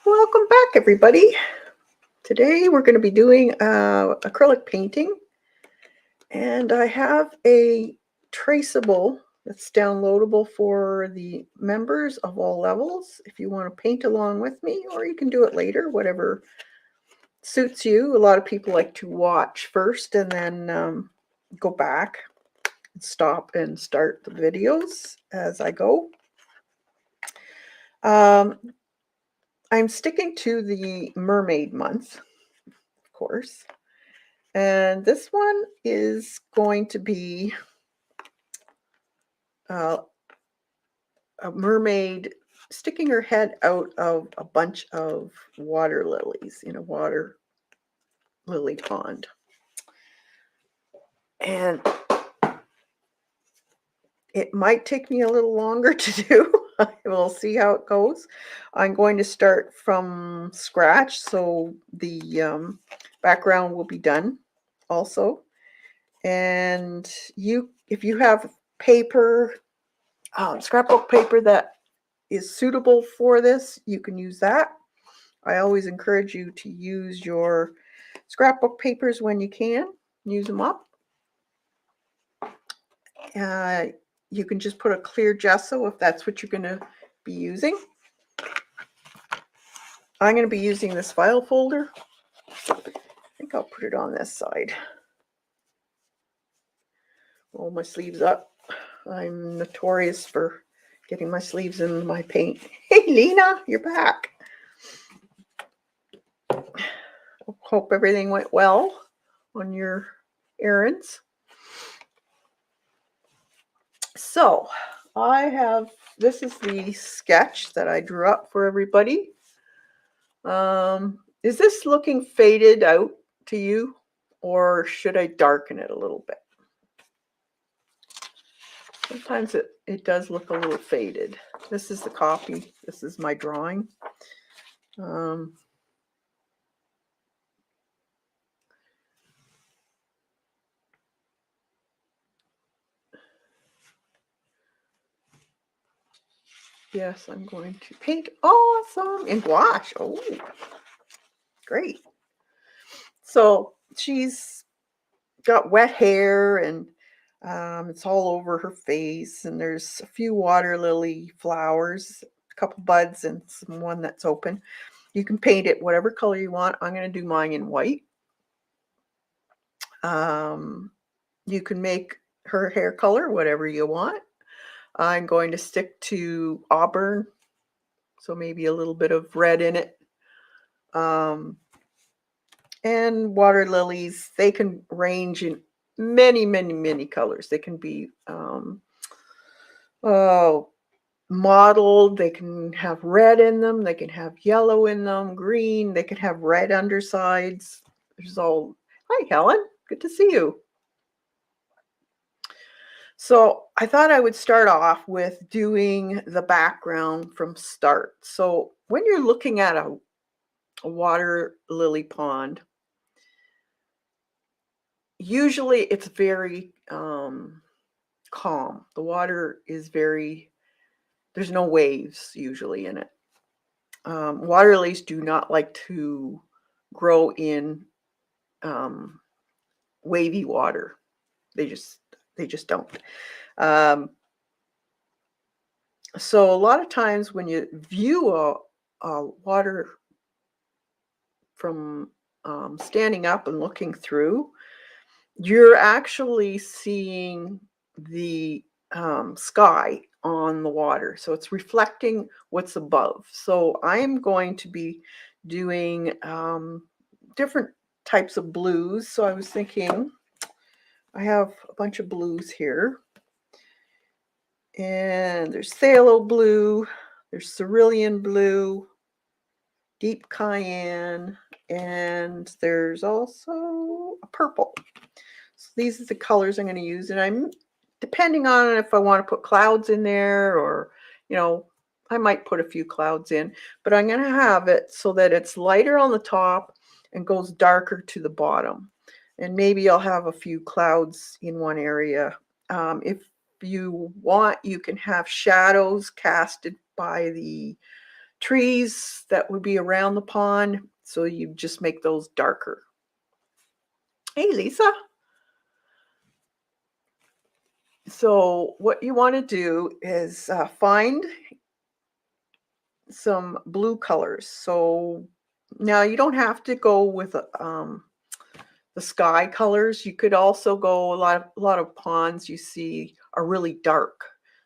Welcome back, everybody. Today we're going to be doing acrylic painting, and I have a traceable that's downloadable for the members of all levels if you want to paint along with me, or you can do it later, whatever suits you. A lot of people like to watch first and then go back and stop and start the videos as I go. I'm sticking to the Mermaid month, of course. And this one is going to be a mermaid sticking her head out of a bunch of water lilies in a water lily pond. And it might take me a little longer to do. We'll see how it goes. I'm going to start from scratch, so the background will be done also. And if you have paper, scrapbook paper that is suitable for this, you can use that. I always encourage you to use your scrapbook papers when you can. Use them up. You can just put a clear gesso if that's what you're going to be using. I'm going to be using this file folder. I think I'll put it on this side. Roll my sleeves up. I'm notorious for getting my sleeves in my paint. Hey, Lena, you're back. Hope everything went well on your errands. So this is the sketch that I drew up for everybody. Is this looking faded out to you, or should I darken it a little bit? Sometimes it does look a little faded. This is the copy. This is my drawing. Yes, I'm going to paint awesome in gouache. Oh, great. So she's got wet hair and it's all over her face, and there's a few water lily flowers, a couple buds, and one that's open. You can paint it whatever color you want. I'm going to do mine in white. You can make her hair color whatever you want. I'm going to stick to auburn, so maybe a little bit of red in it. And water lilies, they can range in many, many, many colors. They can be mottled. They can have red in them. They can have yellow in them, green. They can have red undersides. There's all. Hi, Helen. Good to see you. So I thought I would start off with doing the background from start. So when you're looking at a water lily pond, usually it's very calm. The water is there's no waves usually in it. Water lilies do not like to grow in wavy water. They just don't. So a lot of times when you view a water from standing up and looking through, you're actually seeing the sky on the water. So it's reflecting what's above. So I'm going to be doing different types of blues. So I was thinking, I have a bunch of blues here. And there's phthalo blue, there's cerulean blue, deep cayenne, and there's also a purple. So these are the colors I'm going to use, and I'm depending on if I want to put clouds in there, or I might put a few clouds in, but I'm going to have it so that it's lighter on the top and goes darker to the bottom. And maybe I'll have a few clouds in one area. If you want, you can have shadows casted by the trees that would be around the pond. So you just make those darker. Hey, Lisa. So what you want to do is find some blue colors. So now you don't have to go with the sky colors. You could also go, a lot of ponds you see are really dark.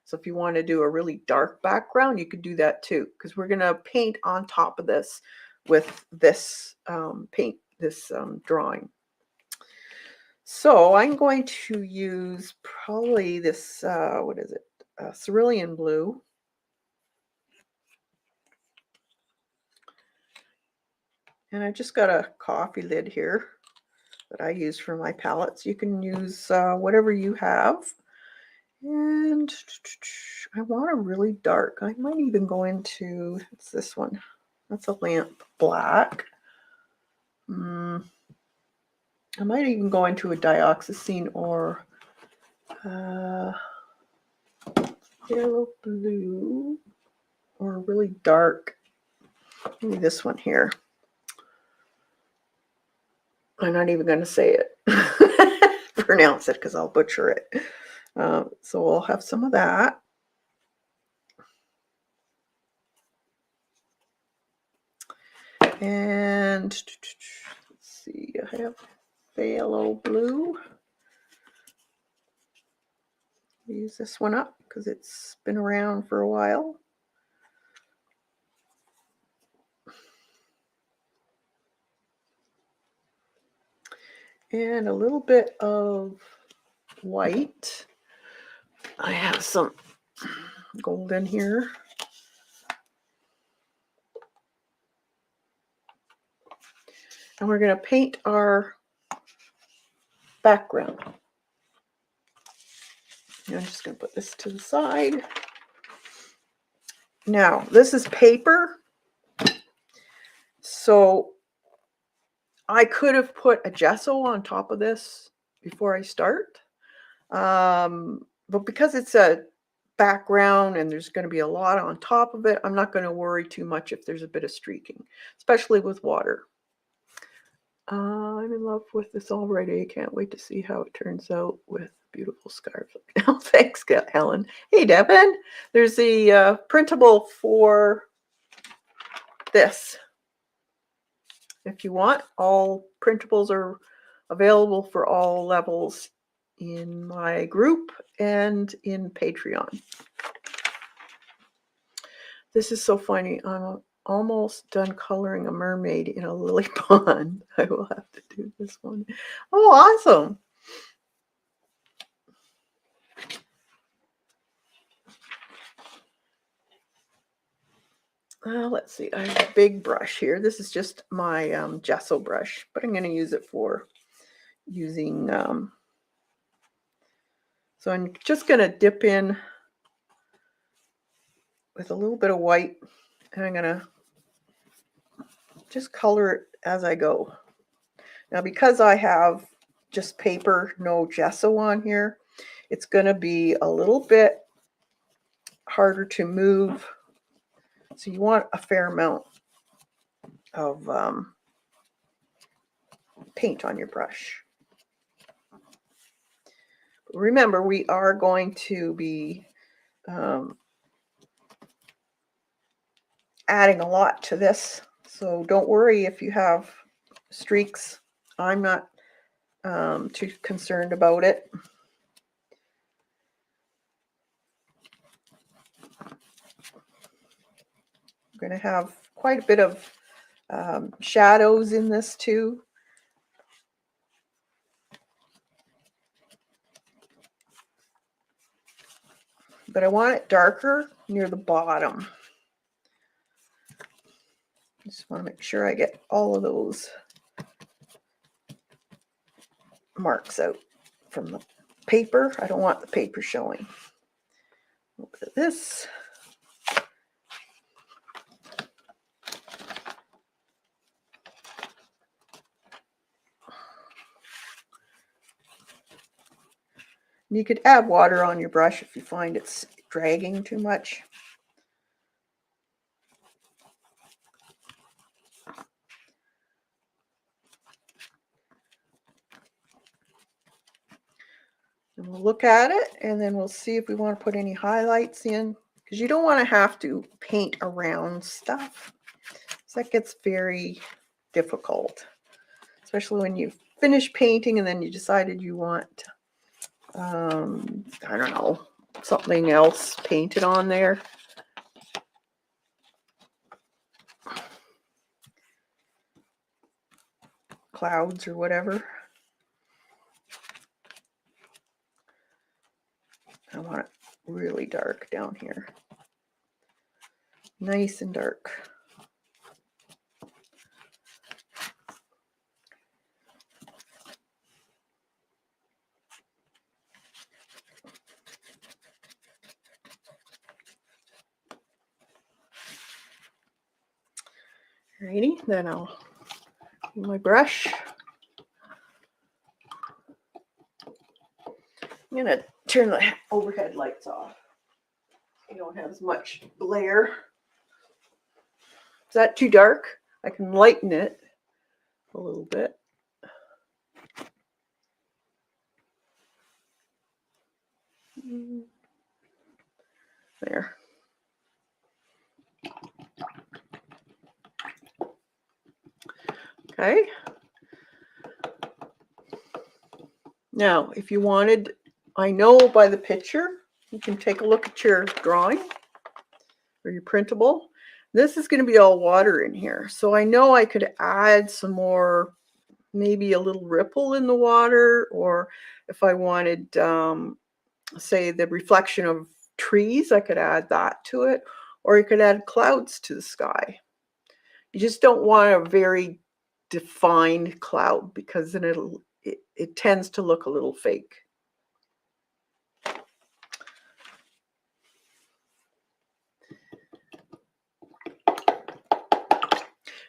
So if you want to do a really dark background, you could do that too, because we're going to paint on top of this with this drawing. So I'm going to use probably this, what is it? Cerulean blue. And I just got a coffee lid here that I use for my palettes. You can use whatever you have. And I want a really dark. I might even go into, it's this one. That's a lamp black. I might even go into a dioxazine or yellow blue, or a really dark, maybe this one here. I'm not even going to say it, pronounce it, because I'll butcher it. So we'll have some of that. And let's see, I have phthalo blue. Use this one up because it's been around for a while. And a little bit of white. I have some gold in here. And we're going to paint our background. I'm just going to put this to the side. Now, this is paper. So I could have put a gesso on top of this before I start. But because it's a background and there's going to be a lot on top of it, I'm not going to worry too much if there's a bit of streaking, especially with water. I'm in love with this already. I can't wait to see how it turns out with beautiful scarf. Oh, thanks, Helen. Hey, Devin. There's the printable for this. If you want, all printables are available for all levels in my group and in Patreon. This is so funny. I'm almost done coloring a mermaid in a lily pond. I will have to do this one. Oh, awesome. Let's see. I have a big brush here. This is just my gesso brush, but I'm going to use it for using. So I'm just going to dip in with a little bit of white, and I'm going to just color it as I go. Now, because I have just paper, no gesso on here, it's going to be a little bit harder to move. So you want a fair amount of paint on your brush. But remember, we are going to be adding a lot to this. So don't worry if you have streaks. I'm not too concerned about it. I'm going to have quite a bit of shadows in this too. But I want it darker near the bottom. Just want to make sure I get all of those marks out from the paper. I don't want the paper showing. A little bit of this. You could add water on your brush if you find it's dragging too much. And we'll look at it, and then we'll see if we want to put any highlights in, because you don't want to have to paint around stuff. So that gets very difficult, especially when you finish painting and then you decided you want, I don't know, something else painted on there. Clouds or whatever. I want it really dark down here. Nice and dark. Alrighty, then I'll use my brush. I'm gonna turn the overhead lights off. You don't have as much glare. Is that too dark? I can lighten it a little bit. There. Okay. Now, if you wanted, I know by the picture, you can take a look at your drawing or your printable. This is going to be all water in here. So I know I could add some more, maybe a little ripple in the water, or if I wanted, say, the reflection of trees, I could add that to it, or you could add clouds to the sky. You just don't want a very defined cloud, because then it tends to look a little fake.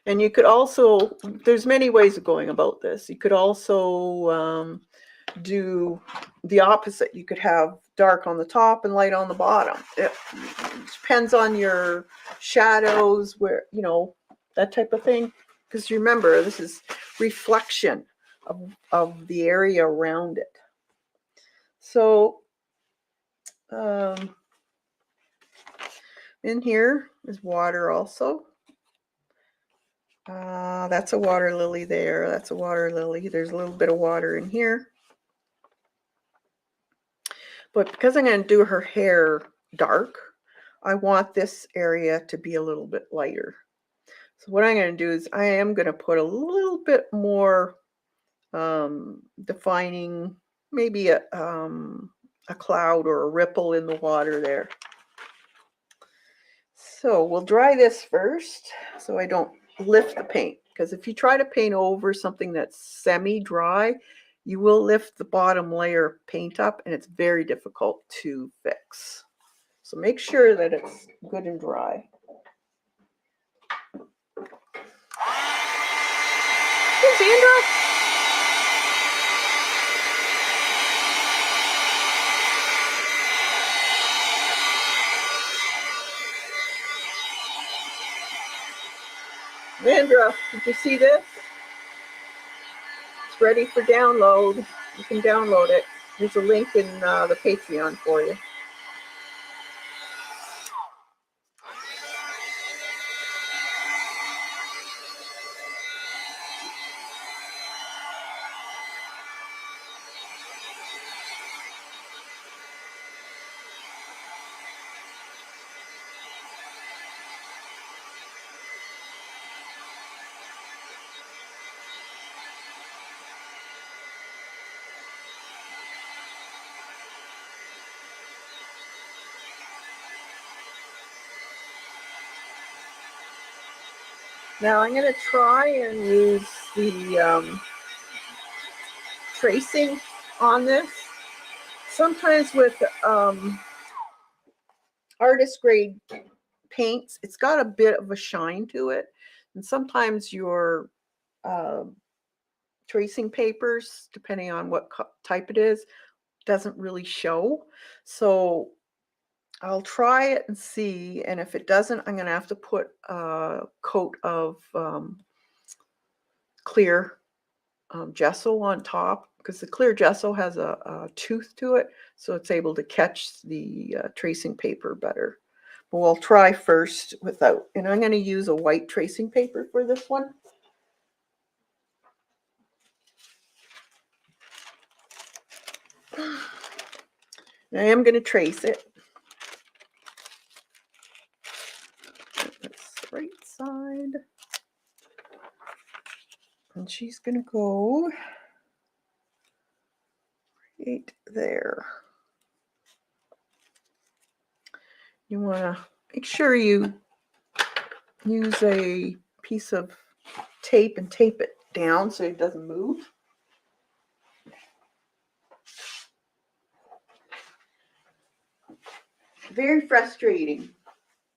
And you could also, there's many ways of going about this. You could also do the opposite. You could have dark on the top and light on the bottom. It depends on your shadows, where, you know, that type of thing. Because remember, this is reflection of the area around it. So in here is water also. That's a water lily there. That's a water lily. There's a little bit of water in here. But because I'm going to do her hair dark, I want this area to be a little bit lighter. So what I'm going to do is I am going to put a little bit more defining, maybe a cloud or a ripple in the water there. So we'll dry this first so I don't lift the paint, because if you try to paint over something that's semi-dry, you will lift the bottom layer of paint up, and it's very difficult to fix. So make sure that it's good and dry. Hey, Sandra. Sandra, did you see this? It's ready for download. You can download it. There's a link in the Patreon for you. Now I'm going to try and use the tracing on this. Sometimes with artist grade paints, it's got a bit of a shine to it. And sometimes your tracing papers, depending on what type it is, doesn't really show. So I'll try it and see, and if it doesn't, I'm going to have to put a coat of clear gesso on top, because the clear gesso has a tooth to it, so it's able to catch the tracing paper better. But we'll try first without, and I'm going to use a white tracing paper for this one. I am going to trace it. That's the right side. And she's going to go right there. You want to make sure you use a piece of tape and tape it down so it doesn't move. Very frustrating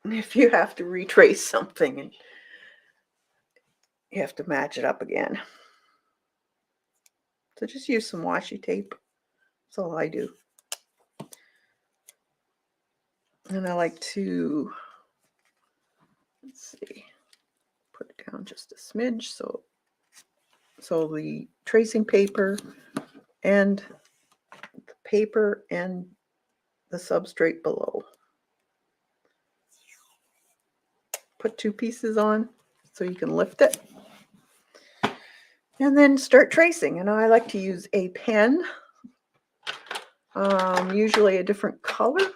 if you have to retrace something and you have to match it up again. So just use some washi tape. That's all I do. And I like to, let's see, put it down just a smidge so the tracing paper and the paper and the substrate below. Put 2 pieces on so you can lift it. And then start tracing. And I like to use a pen, usually a different color,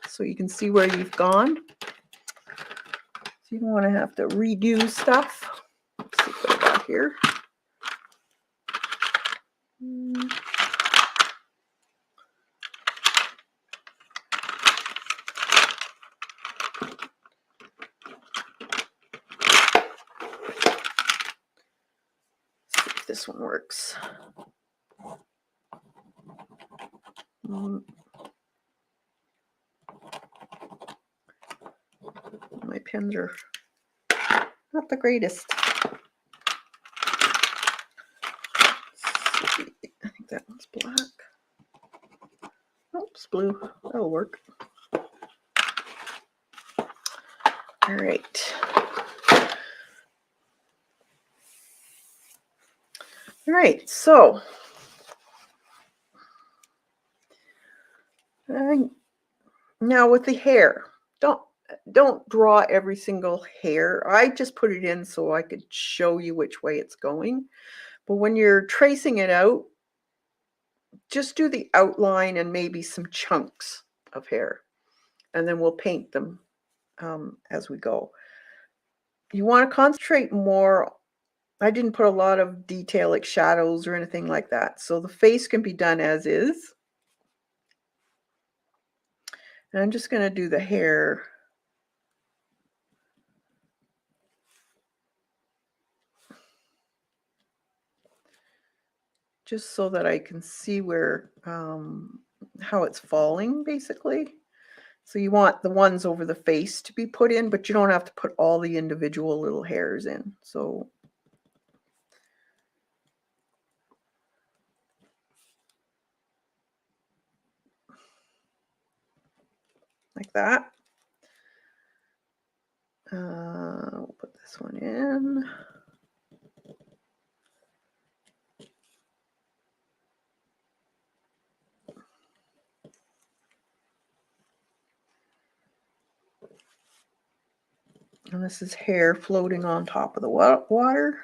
so you can see where you've gone. So you don't want to have to redo stuff. Let's see what I got here. Let's see if this one works. My pens are not the greatest. Let's see. I think that one's black. Oops, blue. That'll work. All right. All right, so now with the hair, don't draw every single hair. I just put it in so I could show you which way it's going. But when you're tracing it out, just do the outline and maybe some chunks of hair, and then we'll paint them as we go. You want to concentrate more. I didn't put a lot of detail like shadows or anything like that. So the face can be done as is. And I'm just going to do the hair. Just so that I can see where, how it's falling basically. So you want the ones over the face to be put in, but you don't have to put all the individual little hairs in. So like that. We'll put this one in. And this is hair floating on top of the water.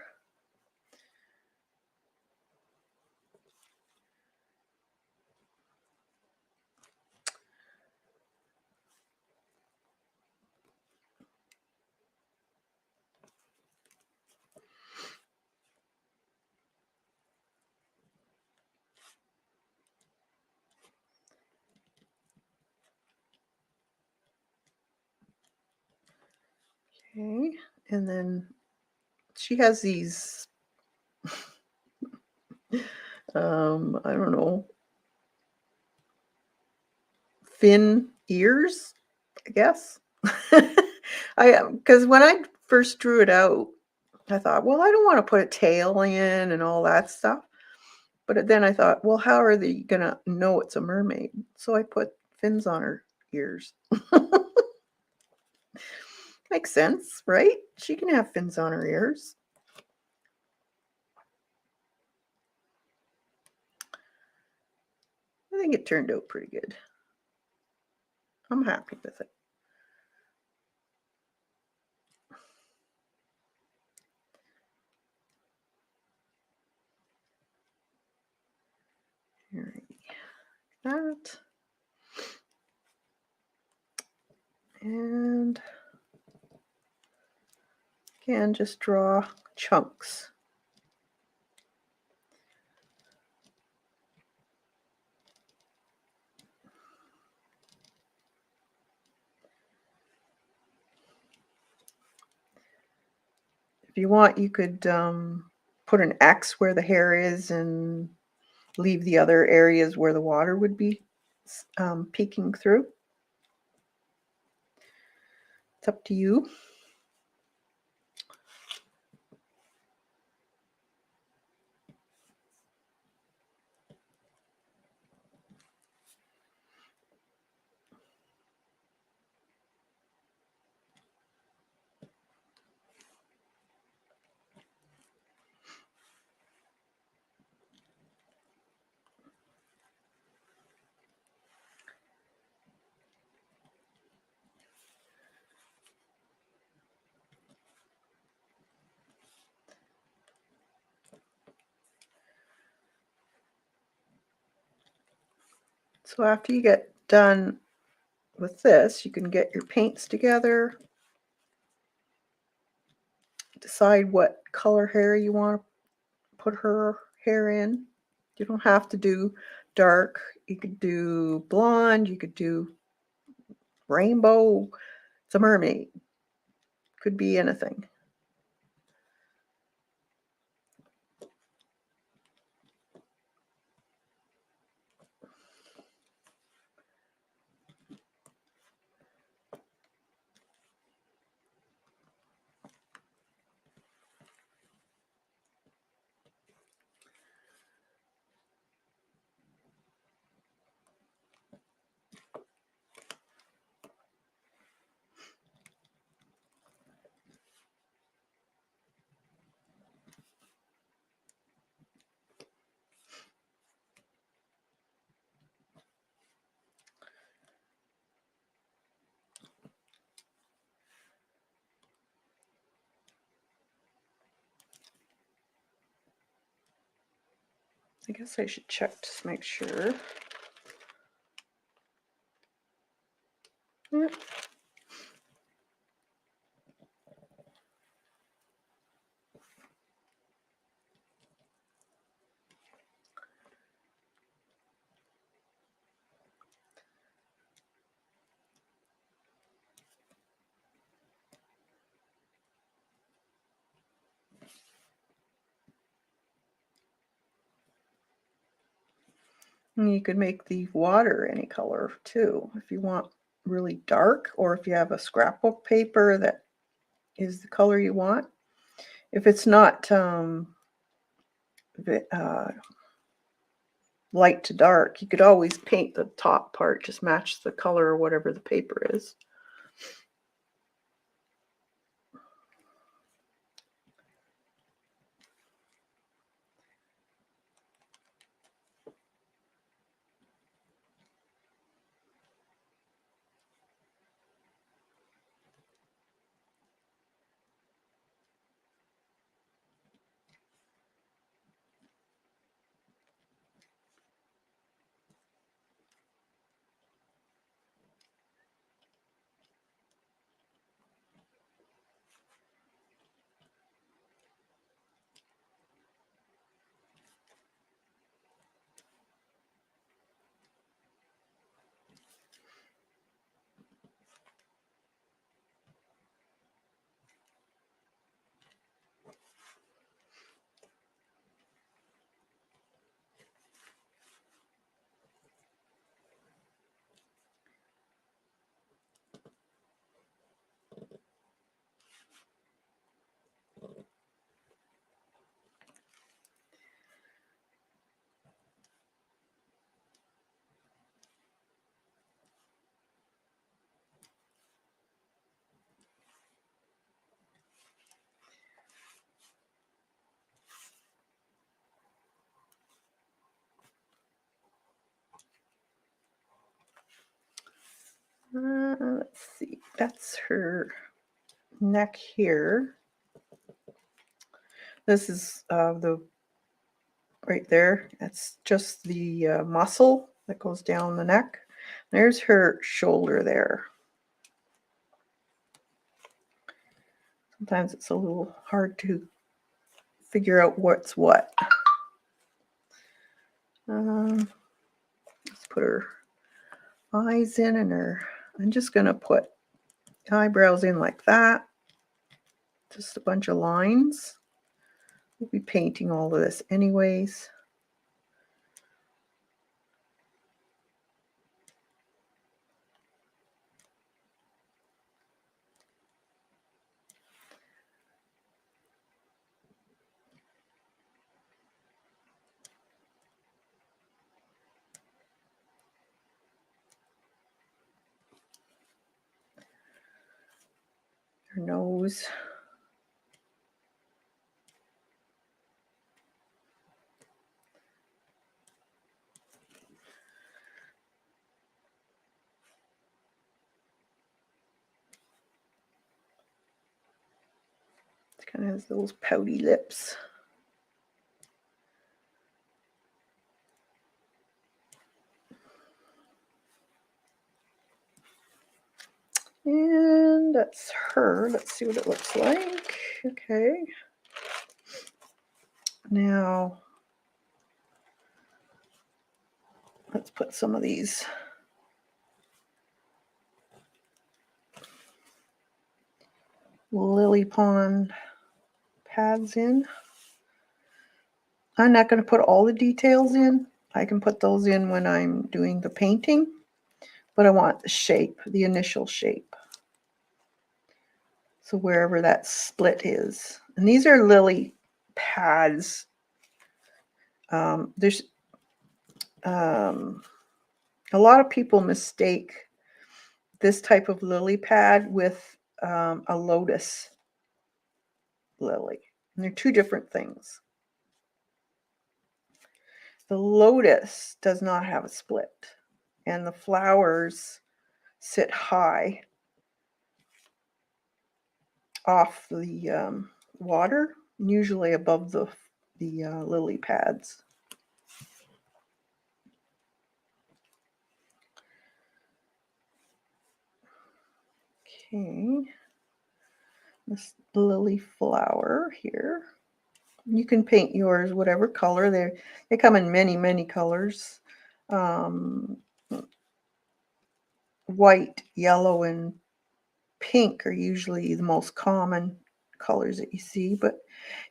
Okay, and then she has these, I don't know, thin ears, I guess. Because when I first drew it out, I thought, well, I don't want to put a tail in and all that stuff. But then I thought, well, how are they going to know it's a mermaid? So I put fins on her ears. Makes sense, right? She can have fins on her ears. think it turned out pretty good. I'm happy with it. All right, that. And again, just draw chunks. If you want, you could put an X where the hair is and leave the other areas where the water would be peeking through. It's up to you. So after you get done with this, you can get your paints together, decide what color hair you want to put her hair in. You don't have to do dark. You could do blonde. You could do rainbow. It's a mermaid. Could be anything. I guess I should check to make sure. Yep. And you could make the water any color too, if you want really dark, or if you have a scrapbook paper that is the color you want. If it's not light to dark, you could always paint the top part, just match the color or whatever the paper is. that's her neck here. This is the right there. That's just the muscle that goes down the neck. There's her shoulder there. Sometimes it's a little hard to figure out what's what. Let's put her eyes in and her. I'm just going to put eyebrows in like that. Just a bunch of lines. We'll be painting all of this anyways. Her nose. It kind of has those pouty lips. And that's her. Let's see what it looks like. Okay. Now, let's put some of these Lily Pond pads in. I'm not going to put all the details in. I can put those in when I'm doing the painting, but I want the shape, the initial shape. So wherever that split is. And these are lily pads. There's a lot of people mistake this type of lily pad with a lotus lily. And they're two different things. The lotus does not have a split, and the flowers sit high off the water, usually above the lily pads. Okay, this lily flower here. You can paint yours whatever color. They come in many colors. White, yellow, and pink are usually the most common colors that you see, but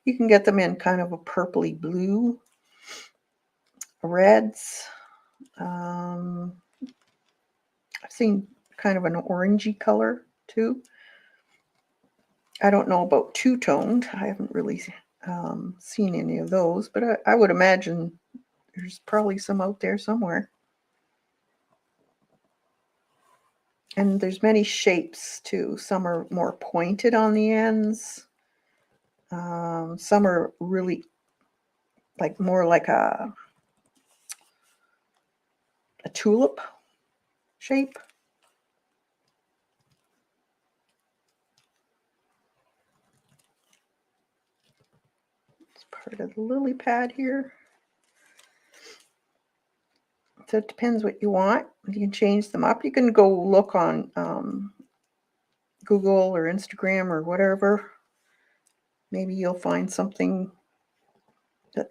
you can get them in kind of a purpley blue, reds. I've seen kind of an orangey color too. I don't know about two-toned. I haven't really seen any of those, but I would imagine there's probably some out there somewhere. And there's many shapes too. Some are more pointed on the ends. Some are really more like a tulip shape. It's part of the lily pad here. So it depends what you want. You can change them up. You can go look on Google or Instagram or whatever. Maybe you'll find something that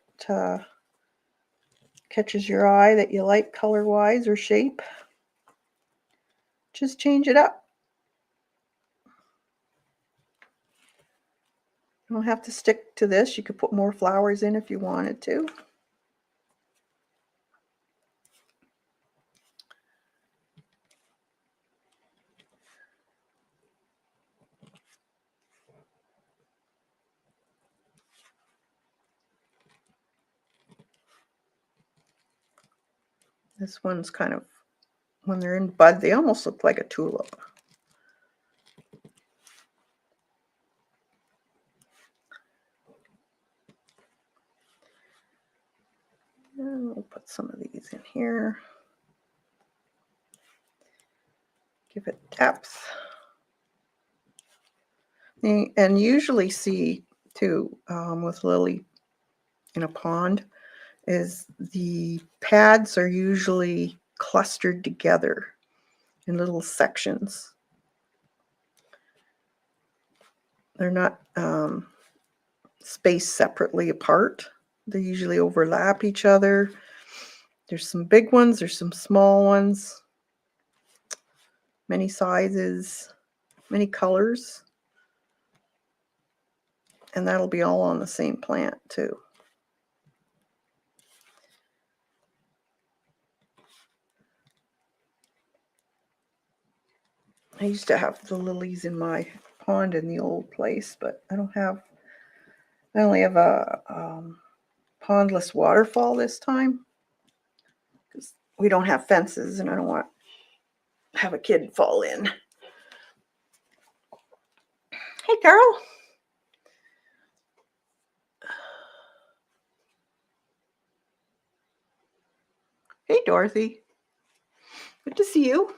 catches your eye that you like color-wise or shape. Just change it up. You don't have to stick to this. You could put more flowers in if you wanted to. This one's kind of, when they're in bud, they almost look like a tulip. And we'll put some of these in here. Give it depth. And usually see too with lily in a pond is the pads are usually clustered together in little sections. They're not spaced separately apart. They usually overlap each other. There's some big ones, there's some small ones, many sizes, many colors. And that'll be all on the same plant too. I used to have the lilies in my pond in the old place, but I only have a pondless waterfall this time because we don't have fences and I don't want to have a kid fall in. Hey, Carol. Hey, Dorothy. Good to see you.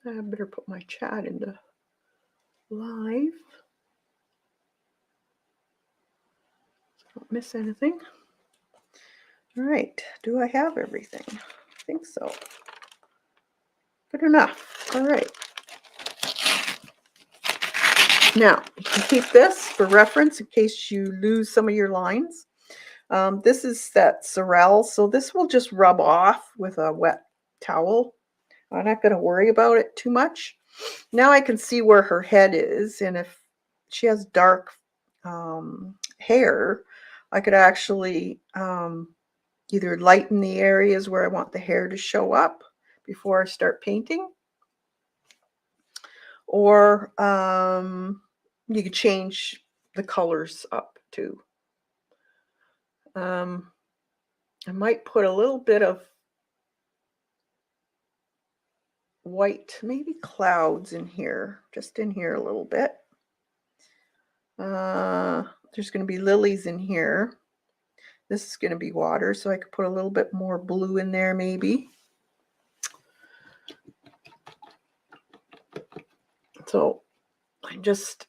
I better put my chat into live. So I don't miss anything. All right. Do I have everything? I think so. Good enough. All right. Now, you can keep this for reference in case you lose some of your lines. This is that sorrel, so this will just rub off with a wet towel. I'm not going to worry about it too much. Now I can see where her head is, and if she has dark hair, I could actually either lighten the areas where I want the hair to show up before I start painting, or you could change the colors up too. I might put a little bit of white, maybe clouds in here, just in here a little bit. There's going to be lilies in here. This is going to be water, so I could put a little bit more blue in there maybe. So I'm just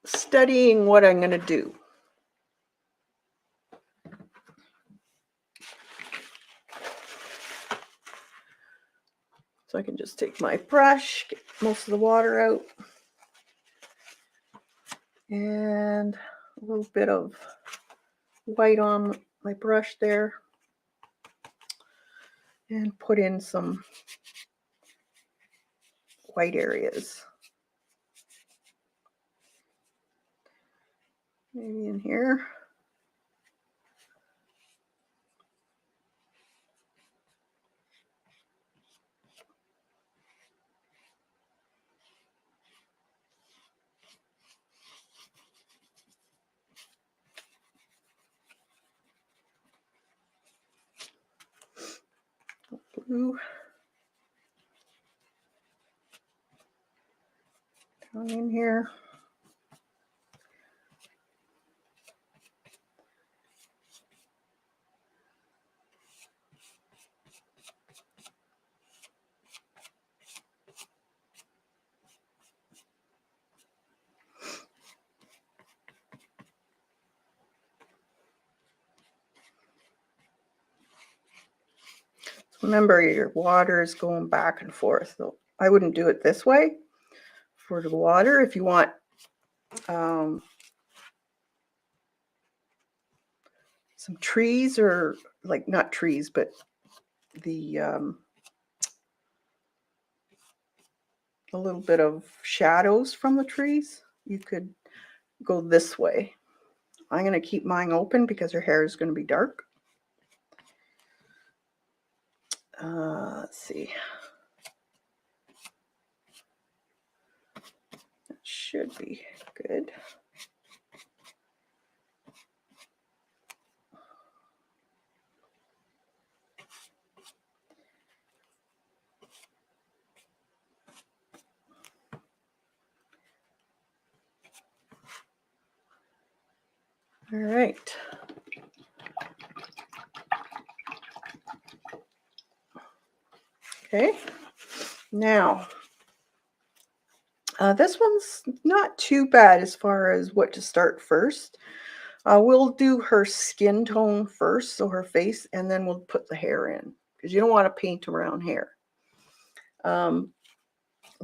studying what I'm going to do. So I can just take my brush, get most of the water out, and a little bit of white on my brush there, and put in some white areas. Maybe in here. Blue. Down in here. Remember, your water is going back and forth. So I wouldn't do it this way for the water. If you want some trees, or like not trees, but the a little bit of shadows from the trees, you could go this way. I'm going to keep mine open because her hair is going to be dark. Let's see. That should be good. All right. Okay. Now, This one's not too bad as far as what to start first. We'll do her skin tone first, so her face, and then we'll put the hair in because you don't want to paint around hair. I'm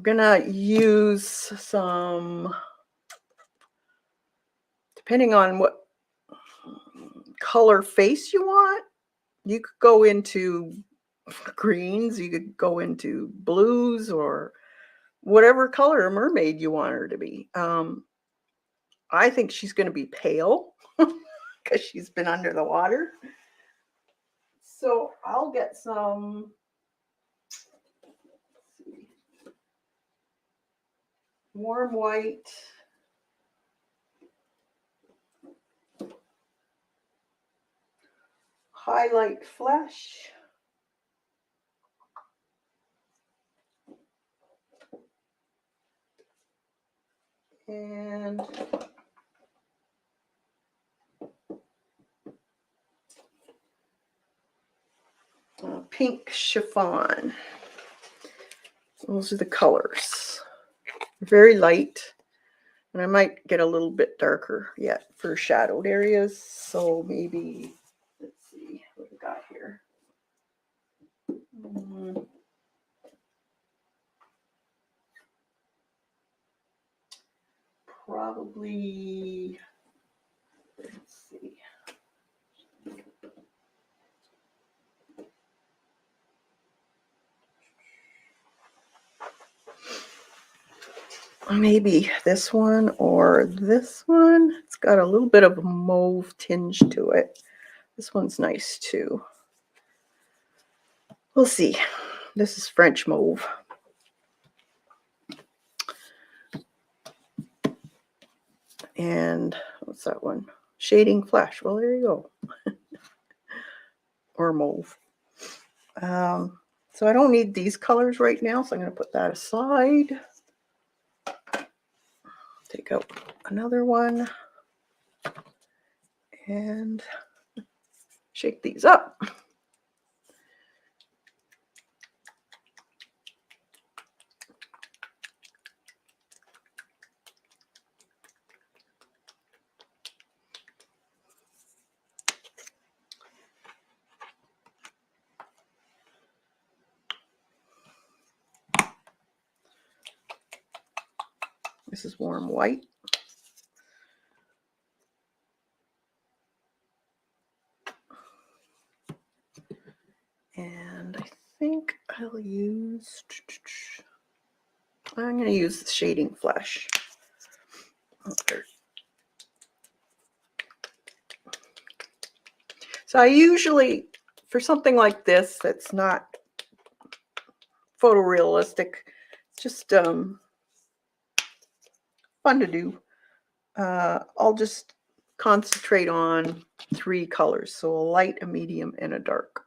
gonna use some, depending on what color face you want, you could go into greens, you could go into blues, or whatever color a mermaid you want her to be. I think she's going to be pale because she's been under the water. So I'll get some, let's see, warm white. Highlight flesh. And pink chiffon. Those are the colors. Very light. And I might get a little bit darker yet for shadowed areas. So maybe, let's see what we got here. Probably, let's see. Maybe this one or this one. It's got a little bit of a mauve tinge to it. This one's nice too. We'll see. This is French mauve. And what's that one? Shading flesh. Well, there you go. Or mauve. So I don't need these colors right now, so I'm going to put that aside. Take out another one and shake these up. This is warm white. And I think I'll use, I'm going to use the shading flesh. So I usually, for something like this that's not photorealistic, it's just fun to do. I'll just concentrate on 3 colors, so a light, a medium, and a dark.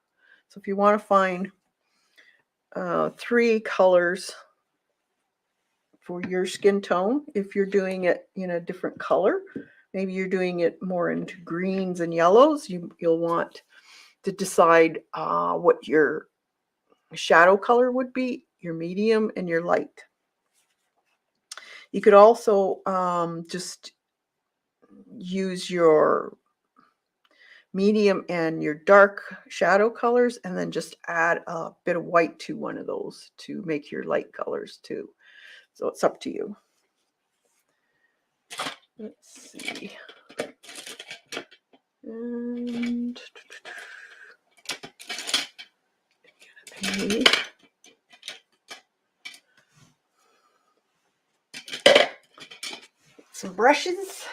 So if you want to find 3 colors for your skin tone, if you're doing it in a different color, maybe you're doing it more into greens and yellows, you'll want to decide what your shadow color would be, your medium and your light. You could also just use your medium and your dark shadow colors and then just add a bit of white to one of those to make your light colors too. So it's up to you. Let's see. And some brushes.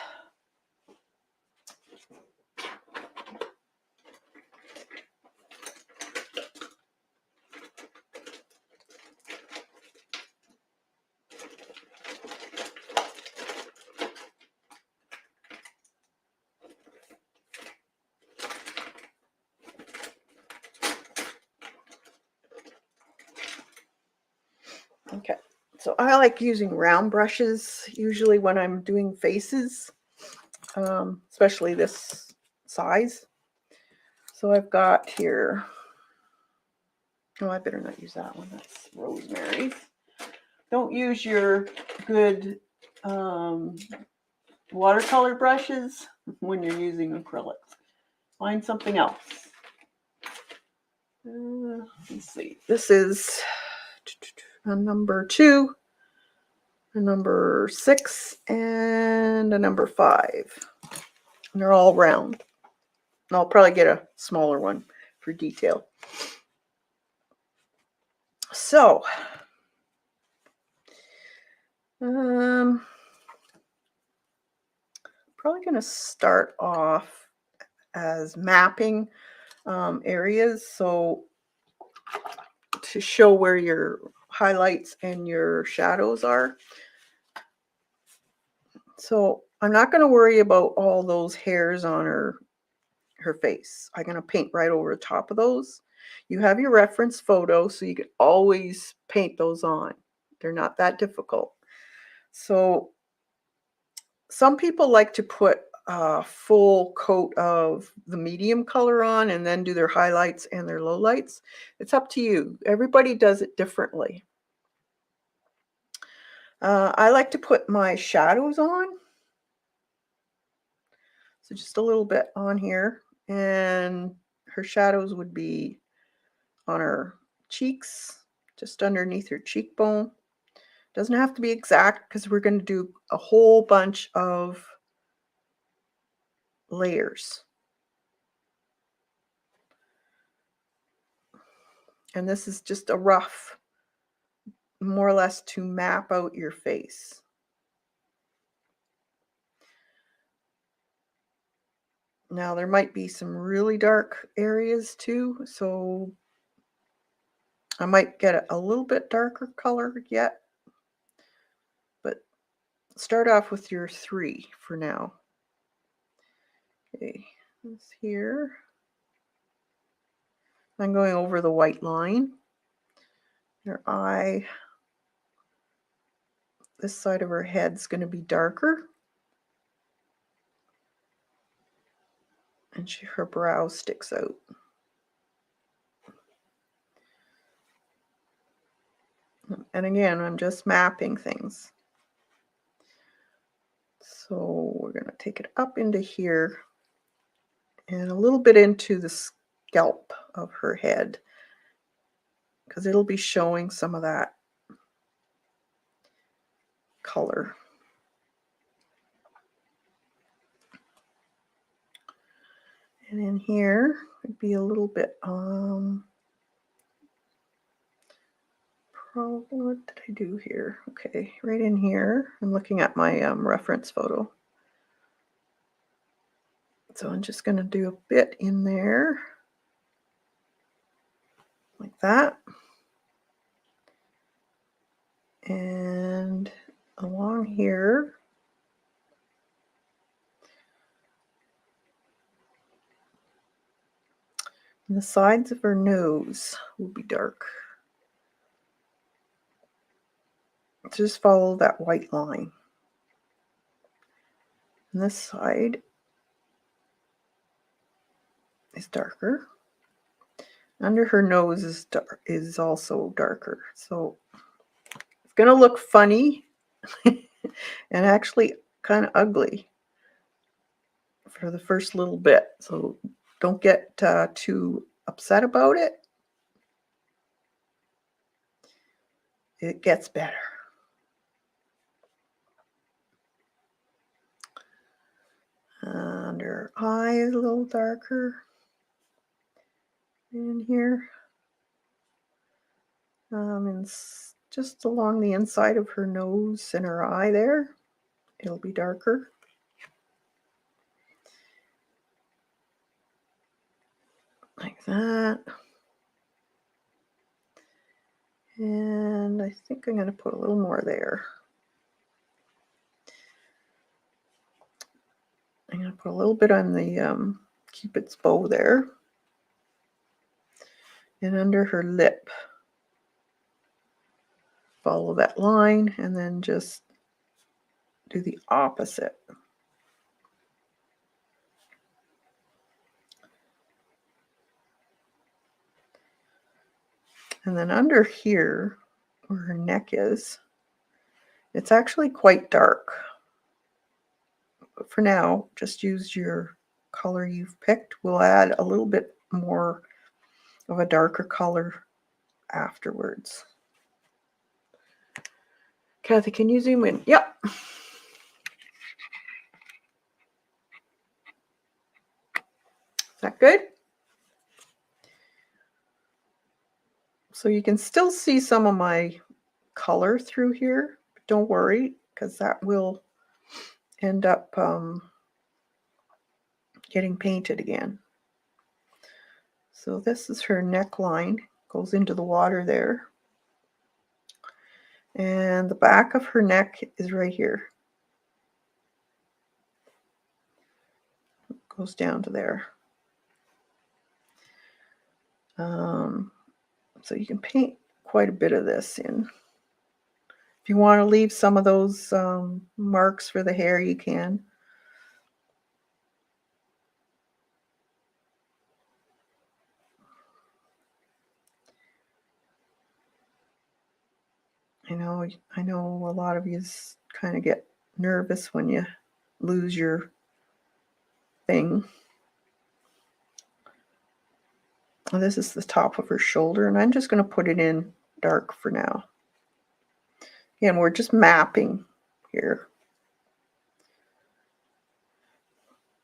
Okay, so I like using round brushes usually when I'm doing faces, especially this size. So I've got here, oh, I better not use that one. That's Rosemary's. don't use your good watercolor brushes when you're using acrylics. Find something else. Let's see. This is a number 2, a number 6, and a number 5. And they're all round. And I'll probably get a smaller one for detail. So, probably going to start off as mapping areas. So, to show where your highlights and your shadows are. So, I'm not going to worry about all those hairs on her face. I'm going to paint right over the top of those. You have your reference photo, so you can always paint those on. They're not that difficult. So some people like to put a full coat of the medium color on and then do their highlights and their lowlights. It's up to you. Everybody does it differently. I like to put my shadows on. So just a little bit on here. And her shadows would be on her cheeks, just underneath her cheekbone. Doesn't have to be exact because we're going to do a whole bunch of layers. And this is just a rough, more or less to map out your face. Now there might be some really dark areas too, so I might get a little bit darker color yet, but start off with your 3 for now. Okay, this here. I'm going over the white line. Her eye, this side of her head's going to be darker. And her brow sticks out. And again, I'm just mapping things. So we're going to take it up into here and a little bit into the scalp of her head because it'll be showing some of that color. And in here would be a little bit probably, what did I do here? Okay, right in here. I'm looking at my reference photo. So I'm just going to do a bit in there like that. And along here, and the sides of her nose will be dark. Just follow that white line. And this side is darker. Under her nose is also darker. So it's going to look funny and actually kind of ugly for the first little bit. So don't get too upset about it. It gets better. Under her eye is a little darker in here. And just along the inside of her nose and her eye there, it'll be darker. Like that. And I think I'm going to put a little more there. I'm going to put a little bit on the Cupid's bow there. And under her lip, follow that line and then just do the opposite. And then under here, where her neck is, It's actually quite dark. But for now, just use your color you've picked. We'll add a little bit more of a darker color afterwards. Kathy, can you zoom in? Yep. Is that good? So you can still see some of my color through here. But don't worry, because that will end up getting painted again. So this is her neckline, goes into the water there. And the back of her neck is right here. Goes down to there. So you can paint quite a bit of this in. If you want to leave some of those marks for the hair, you can. I know a lot of you kind of get nervous when you lose your thing. And this is the top of her shoulder, and I'm just going to put it in dark for now. Again, we're just mapping here.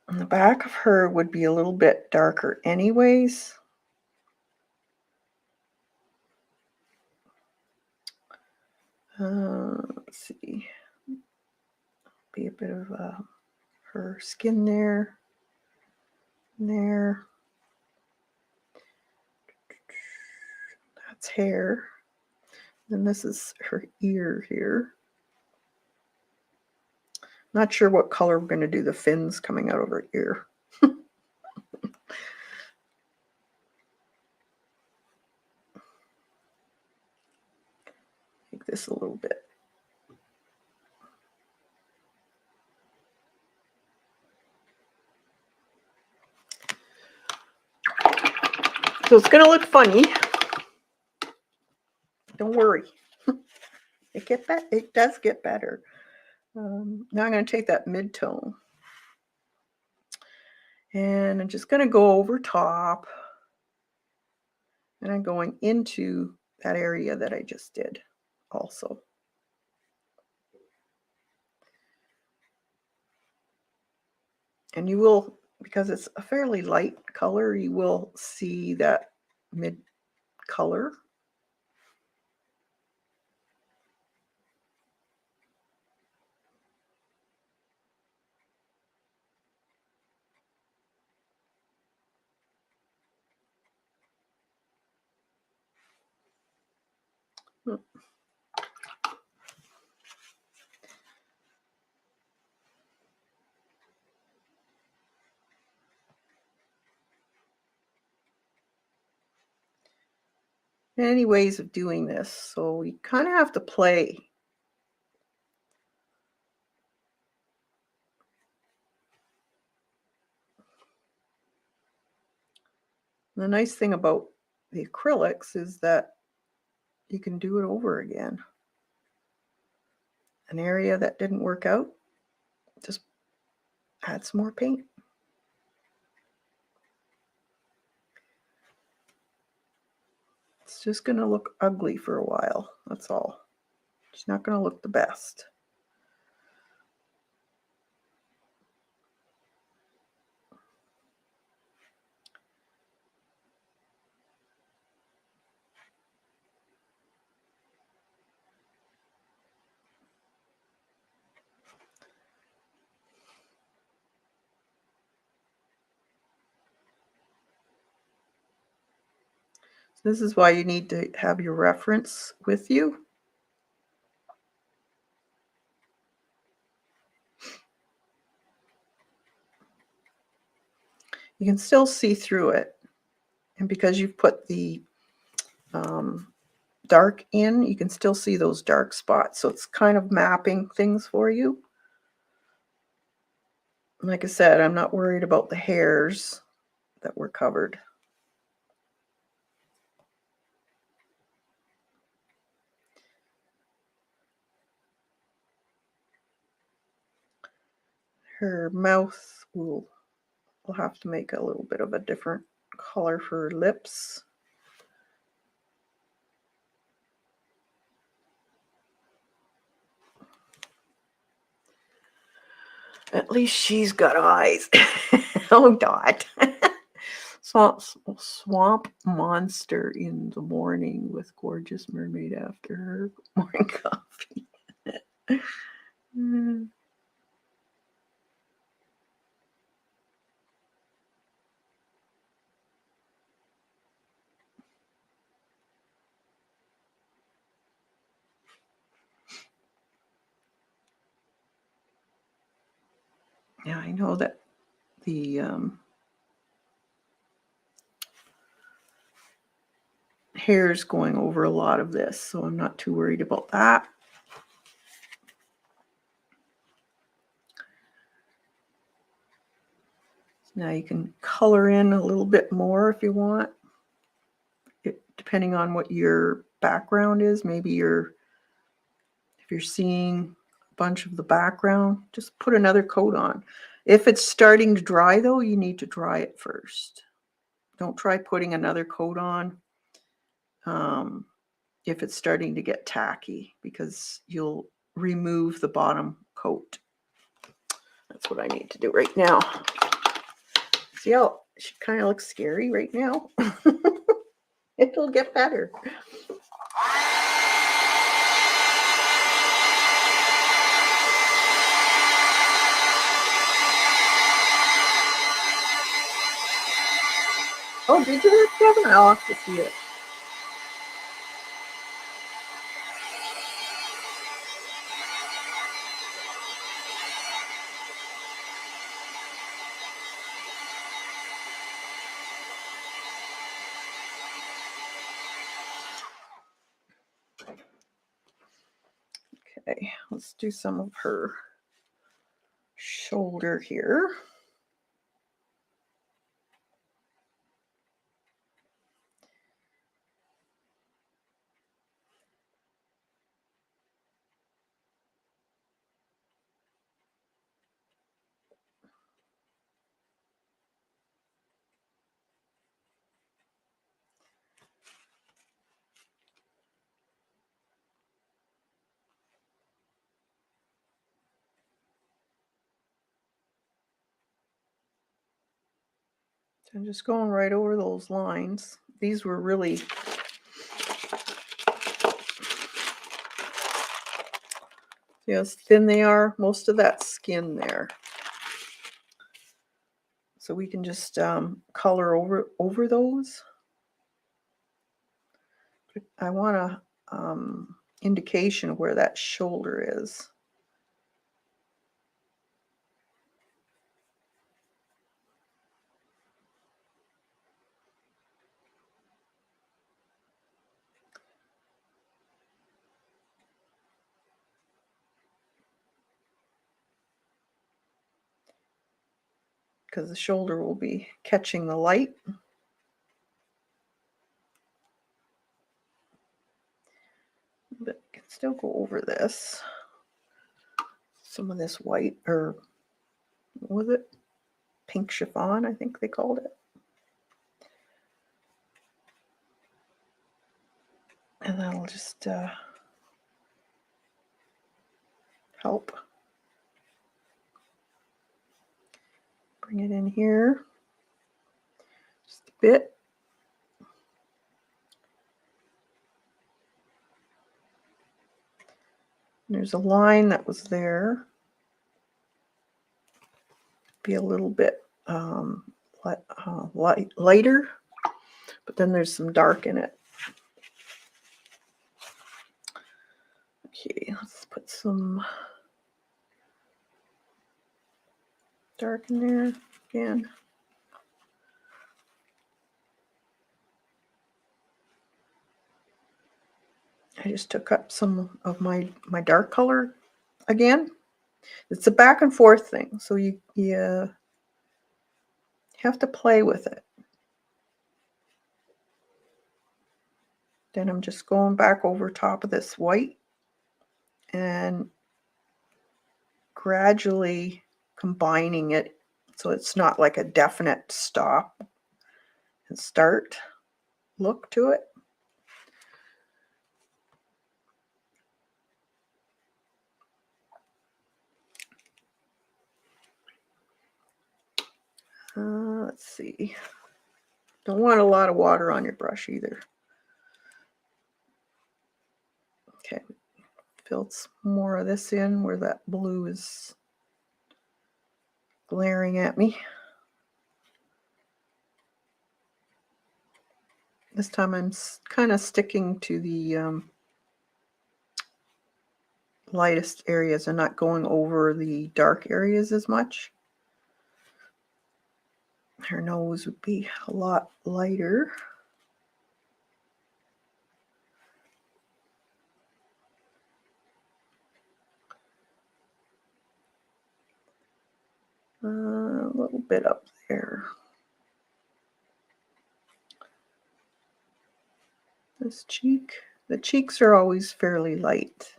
And the back of her would be a little bit darker anyways. Let's see. Be a bit of her skin there. There. That's hair. Then this is her ear here. Not sure what color we're going to do the fins coming out of her ear. Make this a little bit. So it's going to look funny. Don't worry. It does get better. Now I'm going to take that mid-tone. And I'm just going to go over top. And I'm going into that area that I just did also. And you will, because it's a fairly light color, you will see that mid color. Many ways of doing this, so you kind of have to play. The nice thing about the acrylics is that you can do it over again. An area that didn't work out, just add some more paint. It's just going to look ugly for a while, that's all. It's not going to look the best. This is why you need to have your reference with you. You can still see through it. And because you've put the dark in, you can still see those dark spots. So it's kind of mapping things for you. Like I said, I'm not worried about the hairs that were covered. Her mouth we'll have to make a little bit of a different color for her lips. At least she's got eyes. Oh, Dot. Swamp monster in the morning with gorgeous mermaid after her morning coffee. Yeah, I know that the hair's going over a lot of this, so I'm not too worried about that. Now you can color in a little bit more if you want, depending on what your background is. Maybe if you're seeing a bunch of the background, just put another coat on. If it's starting to dry, though, you need to dry it first. Don't try putting another coat on if it's starting to get tacky, because you'll remove the bottom coat. That's what I need to do right now. See how she kind of looks scary right now? It'll get better. Oh, did you hear Kevin? I'll have to see it. Okay, let's do some of her shoulder here. I'm just going right over those lines. These were really, see how thin they are? Most of that skin there. So we can just color over those. I want a indication of where that shoulder is. Because the shoulder will be catching the light. But you can still go over this. Some of this white, or what was it? Pink chiffon, I think they called it. And that'll just help bring it in here just a bit. There's a line that was there. Be a little bit lighter, but then there's some dark in it. Okay, let's put some dark in there again. I just took up some of my dark color again. It's a back and forth thing, so you have to play with it. Then I'm just going back over top of this white and gradually combining it so it's not like a definite stop and start look to it. Let's see. Don't want a lot of water on your brush either. Okay, fill some more of this in where that blue is glaring at me. This time I'm kind of sticking to the lightest areas and not going over the dark areas as much. Her nose would be a lot lighter. A little bit up there. This cheek. The cheeks are always fairly light,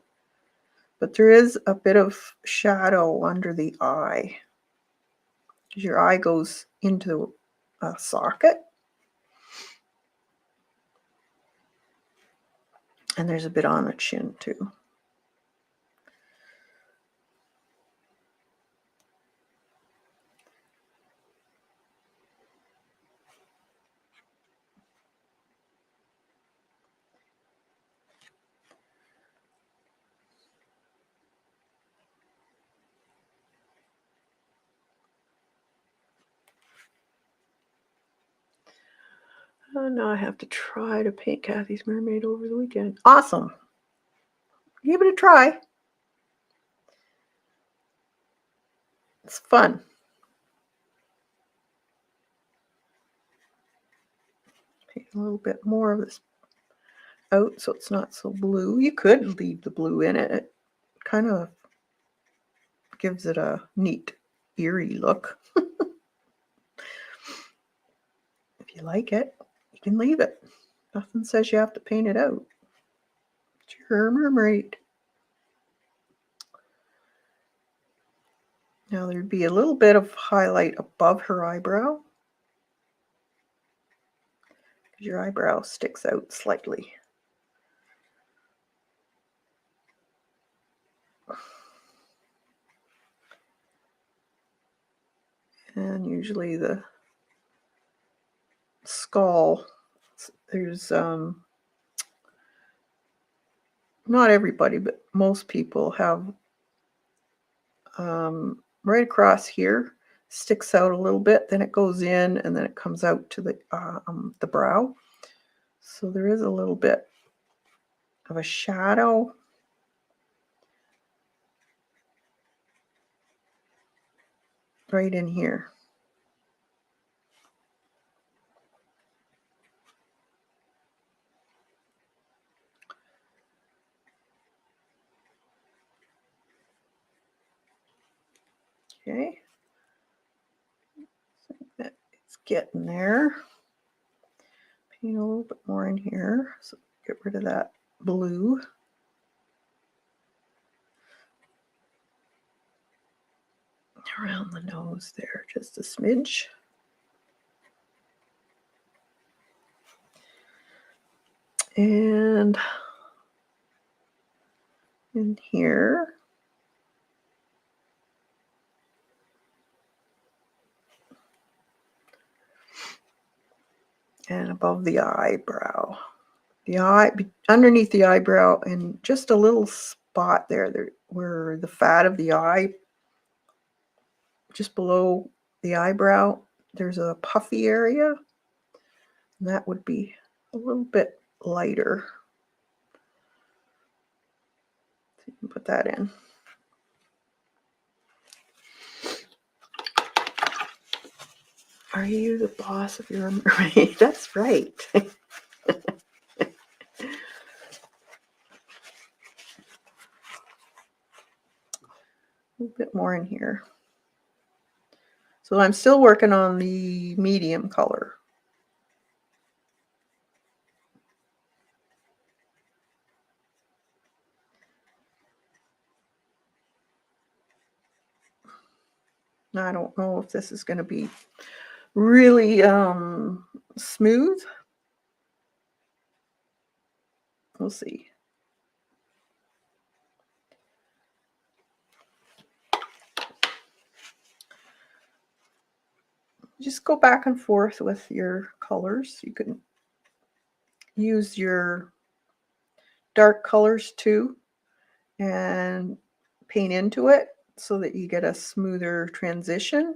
but there is a bit of shadow under the eye. Your eye goes into a socket, and there's a bit on the chin too. Oh, now I have to try to paint Kathy's mermaid over the weekend. Awesome. Give it a try. It's fun. Paint a little bit more of this out so it's not so blue. You could leave the blue in it. It kind of gives it a neat, eerie look. If you like it, you can leave it. Nothing says you have to paint it out. It's your mermaid. Now there'd be a little bit of highlight above her eyebrow. Your eyebrow sticks out slightly. And usually the skull, there's not everybody, but most people have right across here, sticks out a little bit, then it goes in, and then it comes out to the brow. So there is a little bit of a shadow. Right in here. Okay. I think that it's getting there. Paint a little bit more in here. So get rid of that blue. Around the nose there, just a smidge. And in here. And above the eyebrow. The eye, underneath the eyebrow, and just a little spot there where the fat of the eye, just below the eyebrow, there's a puffy area. And that would be a little bit lighter. So you can put that in. Are you the boss of your mermaid? That's right. A little bit more in here. So I'm still working on the medium color. I don't know if this is going to be really smooth. We'll see. Just go back and forth with your colors. You can use your dark colors too and paint into it so that you get a smoother transition.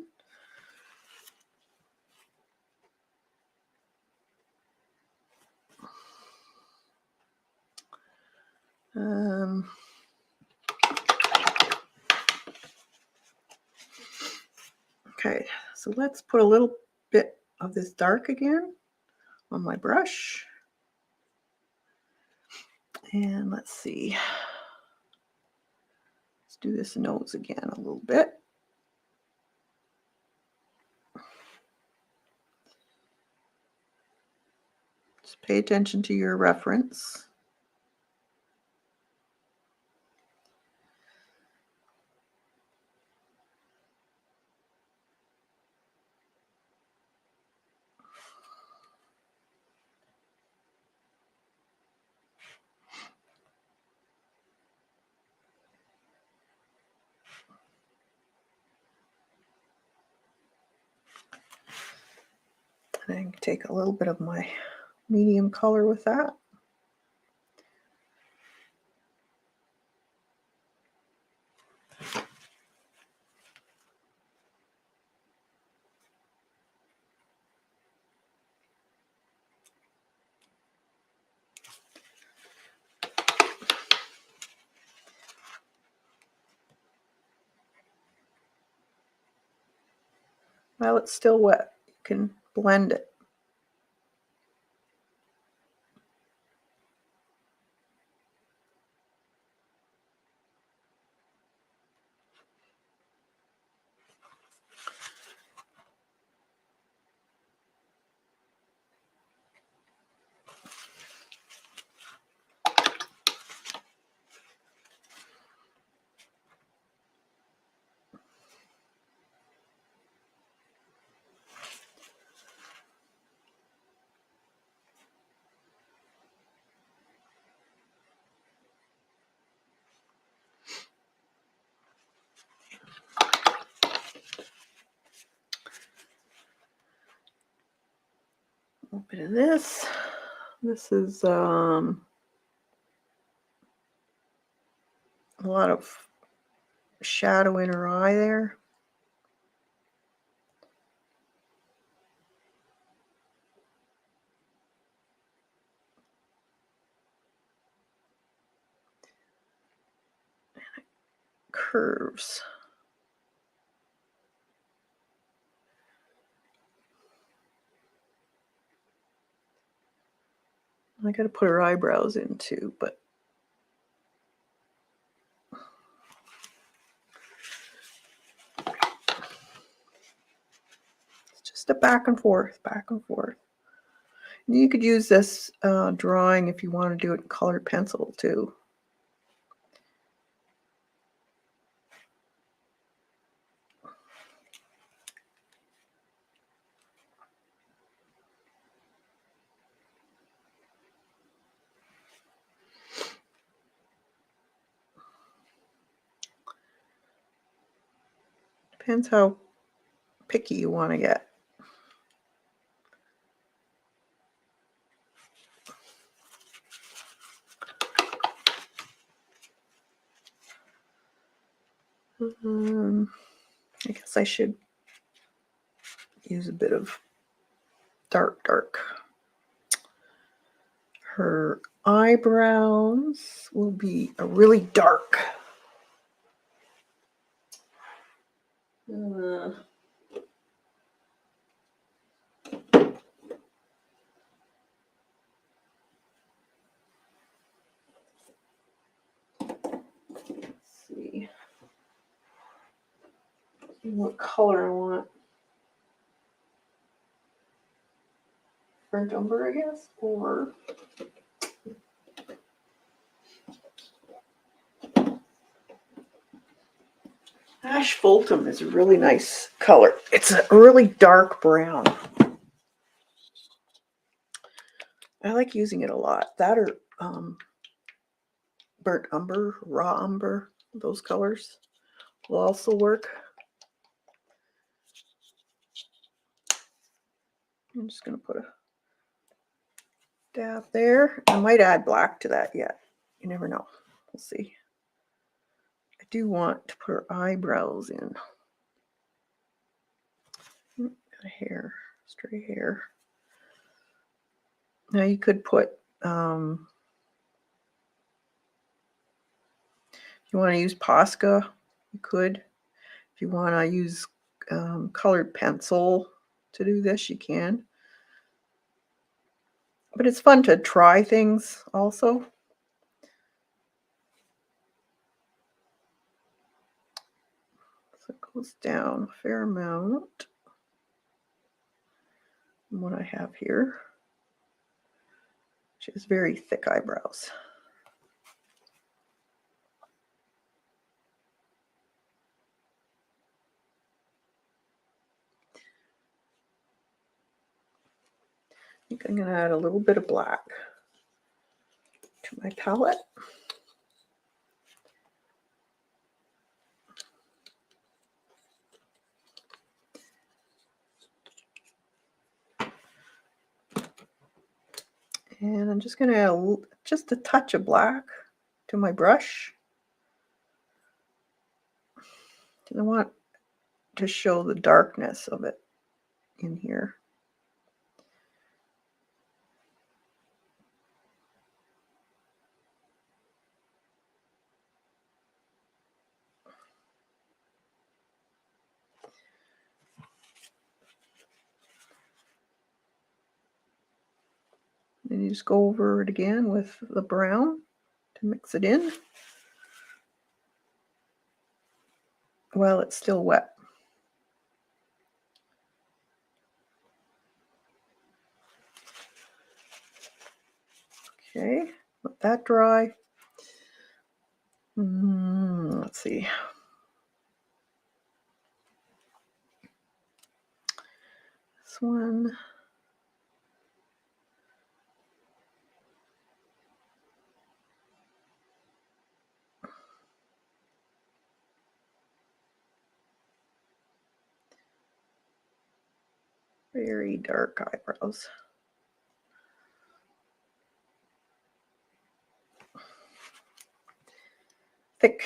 Okay, so let's put a little bit of this dark again on my brush. And let's see. Let's do this nose again a little bit. Just pay attention to your reference. And I can take a little bit of my medium color with that. While it's still wet, you can blend it. A little bit of this. This is a lot of shadow in her eye there. Curves. I got to put her eyebrows in too, but it's just a back and forth, back and forth. And you could use this drawing if you want to do it in colored pencil too. Depends how picky you want to get. I guess I should use a bit of dark. Her eyebrows will be a really dark. Let's see what color I want. Burnt umber, I guess, or Asphaltum is a really nice color. It's a really dark brown. I like using it a lot. That or burnt umber, raw umber, those colors will also work. I'm just going to put a dab there. I might add black to that yet. You never know. We'll see. I do want to put her eyebrows in. Got a hair, stray hair. Now you could put, if you want to use Posca, you could. If you want to use colored pencil to do this, you can. But it's fun to try things also. So it goes down a fair amount from what I have here. She has very thick eyebrows. I think I'm going to add a little bit of black to my palette. And I'm just going to add just a touch of black to my brush. And I want to show the darkness of it in here. And you just go over it again with the brown to mix it in while it's still wet. Okay, let that dry. Let's see. This one. Very dark eyebrows. Thick.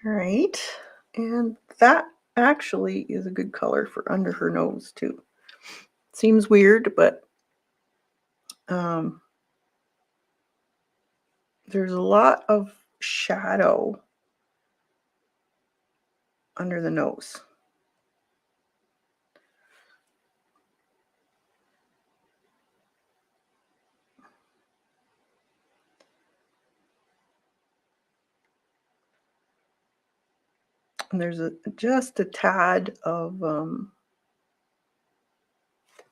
All right, and that actually is a good color for under her nose too. Seems weird, but there's a lot of shadow under the nose. And there's just a tad of a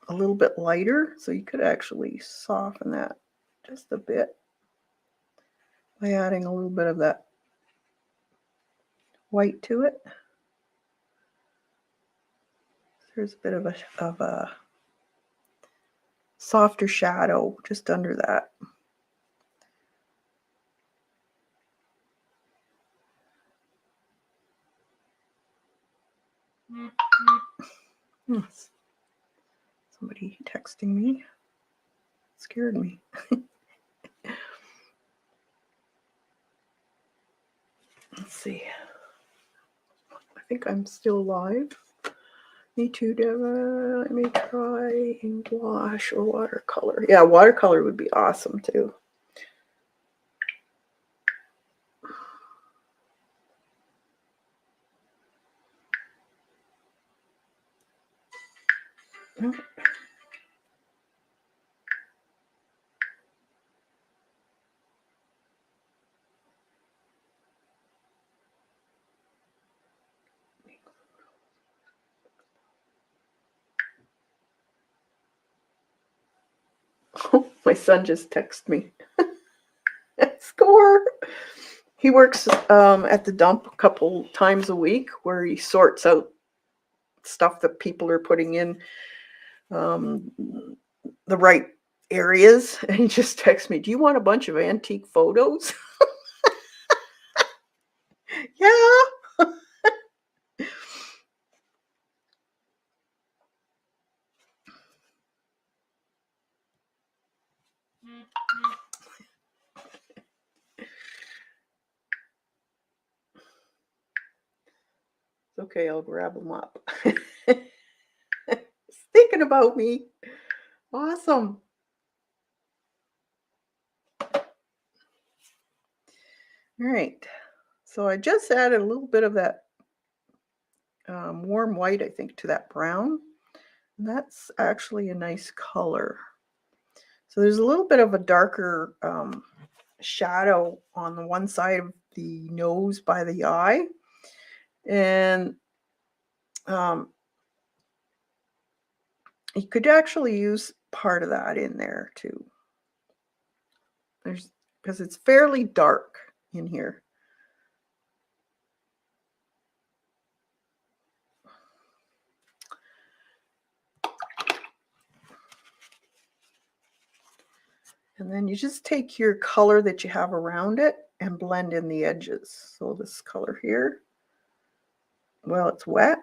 little bit lighter, so you could actually soften that just a bit by adding a little bit of that white to it. There's a bit of a softer shadow just under that. Yes. Somebody texting me. Scared me. Let's see. I think I'm still live. Me too, Deva. Let me try in gouache or watercolor. Yeah, watercolor would be awesome too. My son just texted me. Score! He works at the dump a couple times a week where he sorts out stuff that people are putting in the right areas. And he just texted me, "Do you want a bunch of antique photos?" Yeah. Okay, I'll grab them up. He's thinking about me. Awesome. All right. So I just added a little bit of that warm white, I think, to that brown. And that's actually a nice color. So there's a little bit of a darker shadow on the one side of the nose by the eye. And you could actually use part of that in there too. Because it's fairly dark in here. And then you just take your color that you have around it and blend in the edges. So this color here, well, it's wet,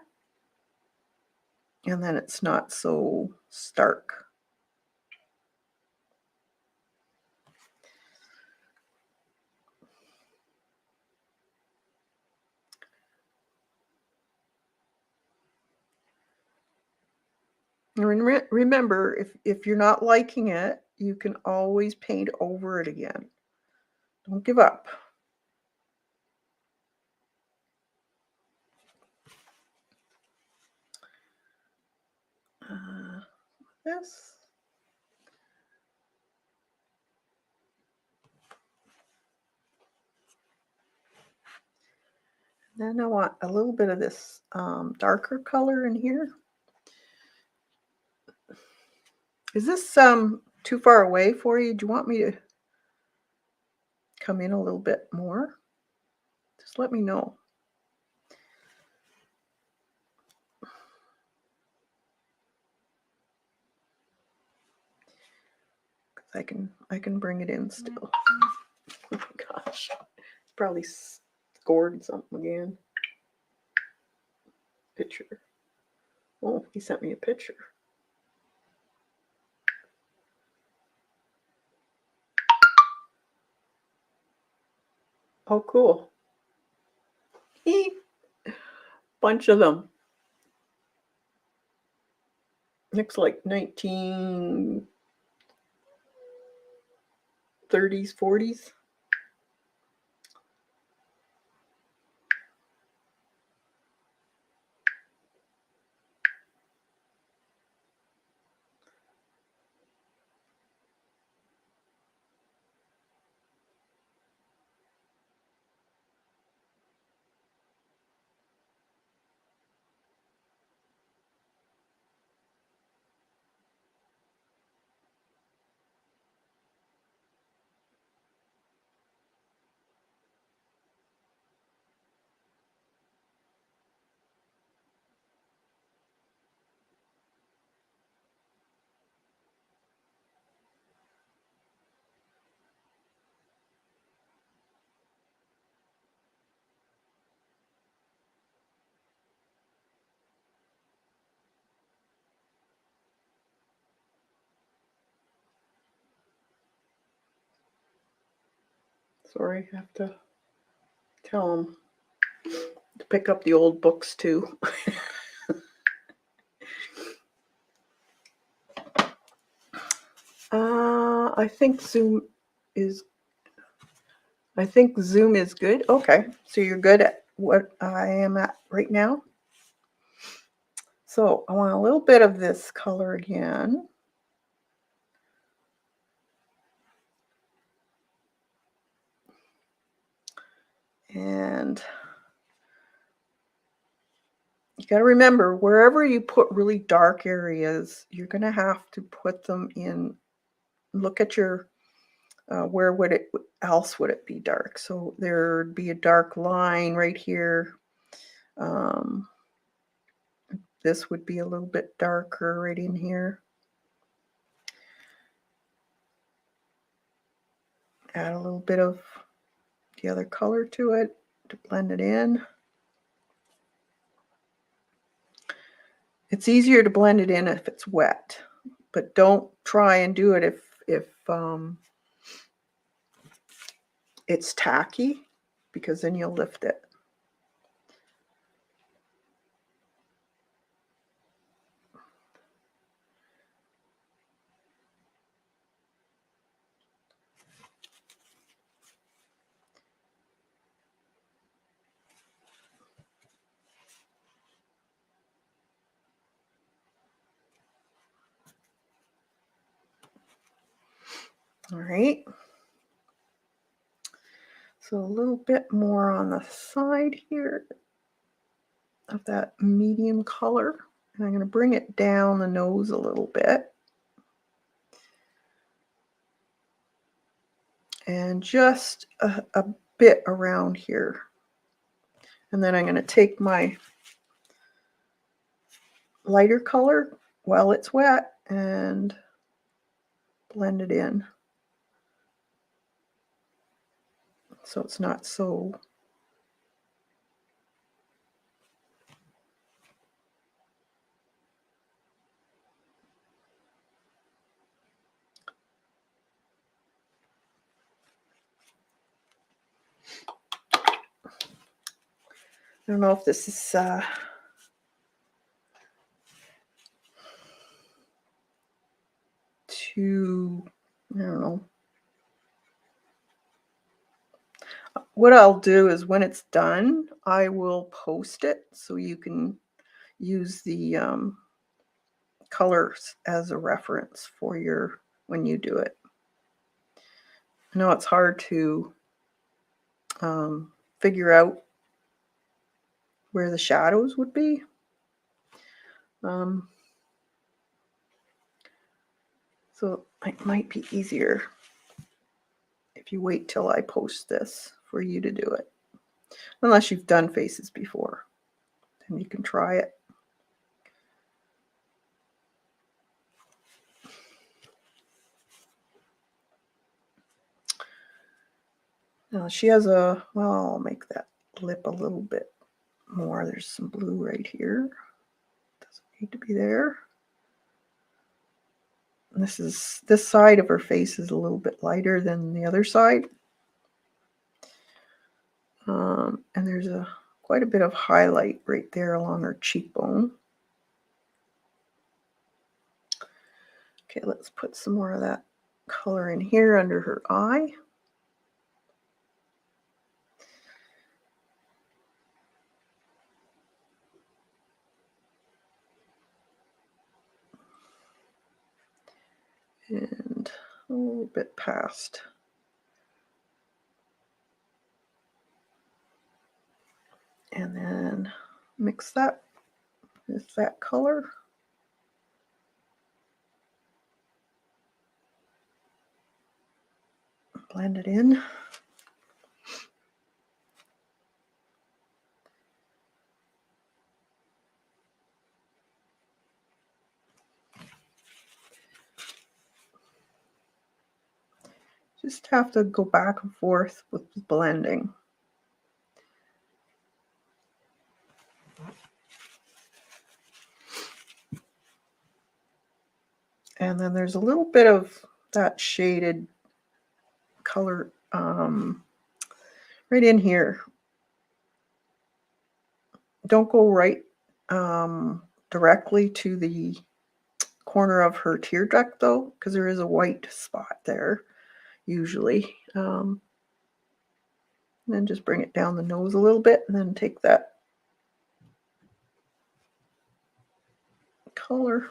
and then it's not so stark. And remember, if you're not liking it, you can always paint over it again. Don't give up. This. Then I want a little bit of this darker color in here. Is this too far away for you? Do you want me to come in a little bit more? Just let me know. I can bring it in still. Oh gosh, probably scored something again. Picture. Oh, he sent me a picture. Oh, cool. Bunch of them. Looks like 1930s, 40s. Sorry, I have to tell him to pick up the old books too. I think Zoom is good. Okay, so you're good at what I am at right now. So I want a little bit of this color again. And you got to remember, wherever you put really dark areas, you're going to have to put them in look at your, where would it else would it be dark? So there'd be a dark line right here. This would be a little bit darker right in here. Add a little bit of the other color to it to blend it in. It's easier to blend it in if it's wet, but don't try and do it if it's tacky, because then you'll lift it. All right. So a little bit more on the side here of that medium color. And I'm going to bring it down the nose a little bit. And just a bit around here. And then I'm going to take my lighter color while it's wet and blend it in. So it's not so I don't know if this is too, I don't know. What I'll do is when it's done, I will post it so you can use the colors as a reference for your, when you do it. I know it's hard to figure out where the shadows would be. So it might be easier if you wait till I post this for you to do it. Unless you've done faces before, then you can try it. Now she has a, well, I'll make that lip a little bit more. There's some blue right here. Doesn't need to be there. And this side of her face is a little bit lighter than the other side. And there's quite a bit of highlight right there along her cheekbone. Okay, let's put some more of that color in here under her eye. And a little bit past. And then mix that with that color. Blend it in. Just have to go back and forth with the blending. And then there's a little bit of that shaded color right in here. Don't go right directly to the corner of her tear duct though, because there is a white spot there usually. And then just bring it down the nose a little bit and then take that color,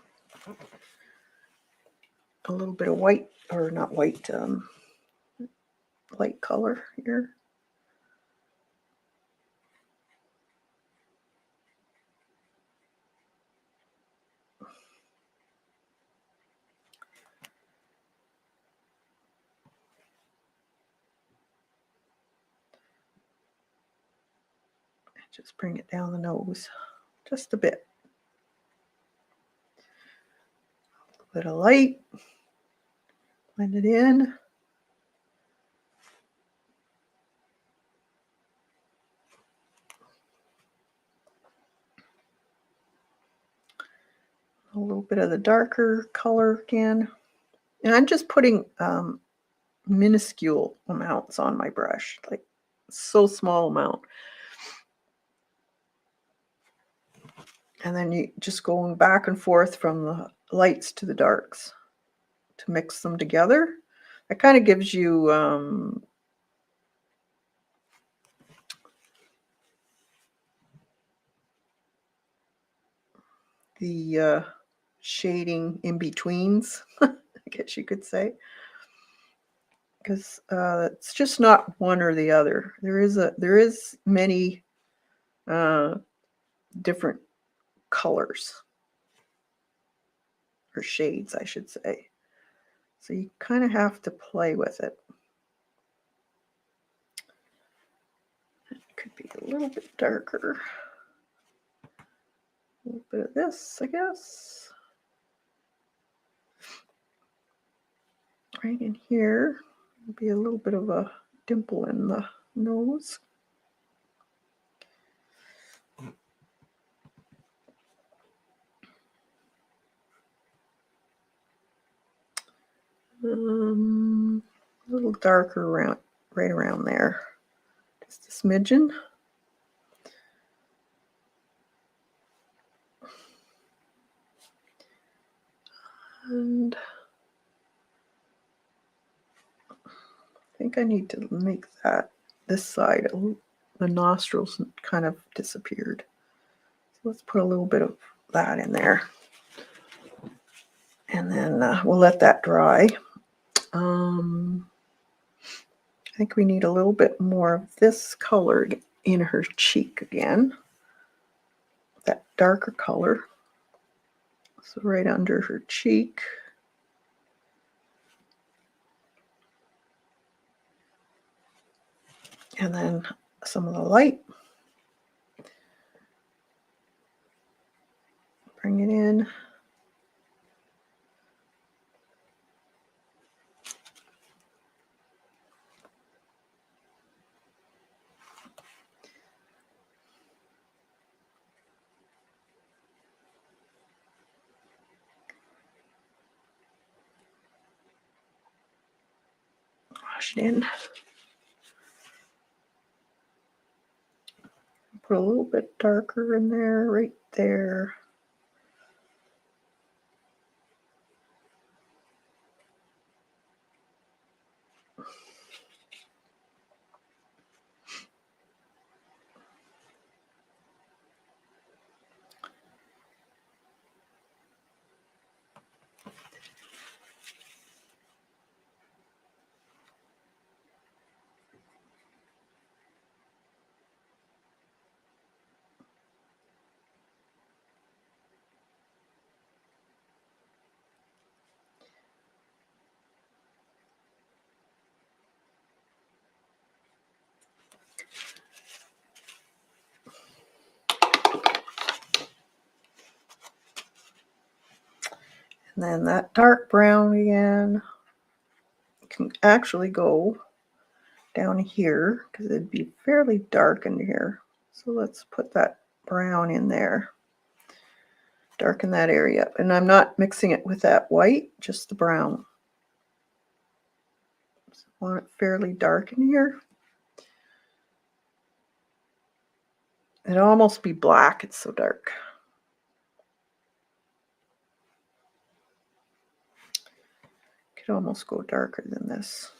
a little bit of white, or not white, light color here. Just bring it down the nose just a bit. A bit of light, blend it in. A little bit of the darker color again. And I'm just putting minuscule amounts on my brush, like so small amount. And then you just going back and forth from the lights to the darks to mix them together. That kind of gives you the shading in betweens, I guess you could say, because it's just not one or the other. There is many different colors or shades, I should say. So you kind of have to play with it. It could be a little bit darker. A little bit of this, I guess. Right in here. Be a little bit of a dimple in the nose. A little darker around, right around there. Just a smidgen. And I think I need to make this side, the nostrils kind of disappeared. So let's put a little bit of that in there. And then we'll let that dry. I think we need a little bit more of this color in her cheek again. That darker color. So right under her cheek. And then some of the light. Bring it in. Wash it in. Put a little bit darker in there, right there. And then that dark brown again can actually go down here because it'd be fairly dark in here. So let's put that brown in there. Darken that area up. And I'm not mixing it with that white, just the brown. Just want it fairly dark in here. It'd almost be black, it's so dark. Could almost go darker than this.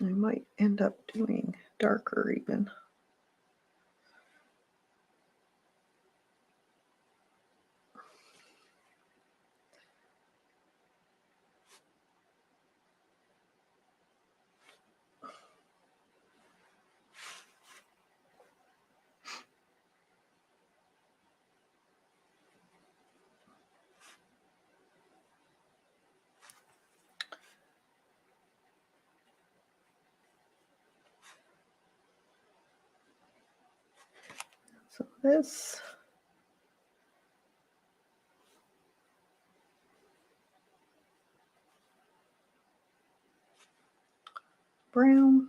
I might end up doing darker even. So this brown.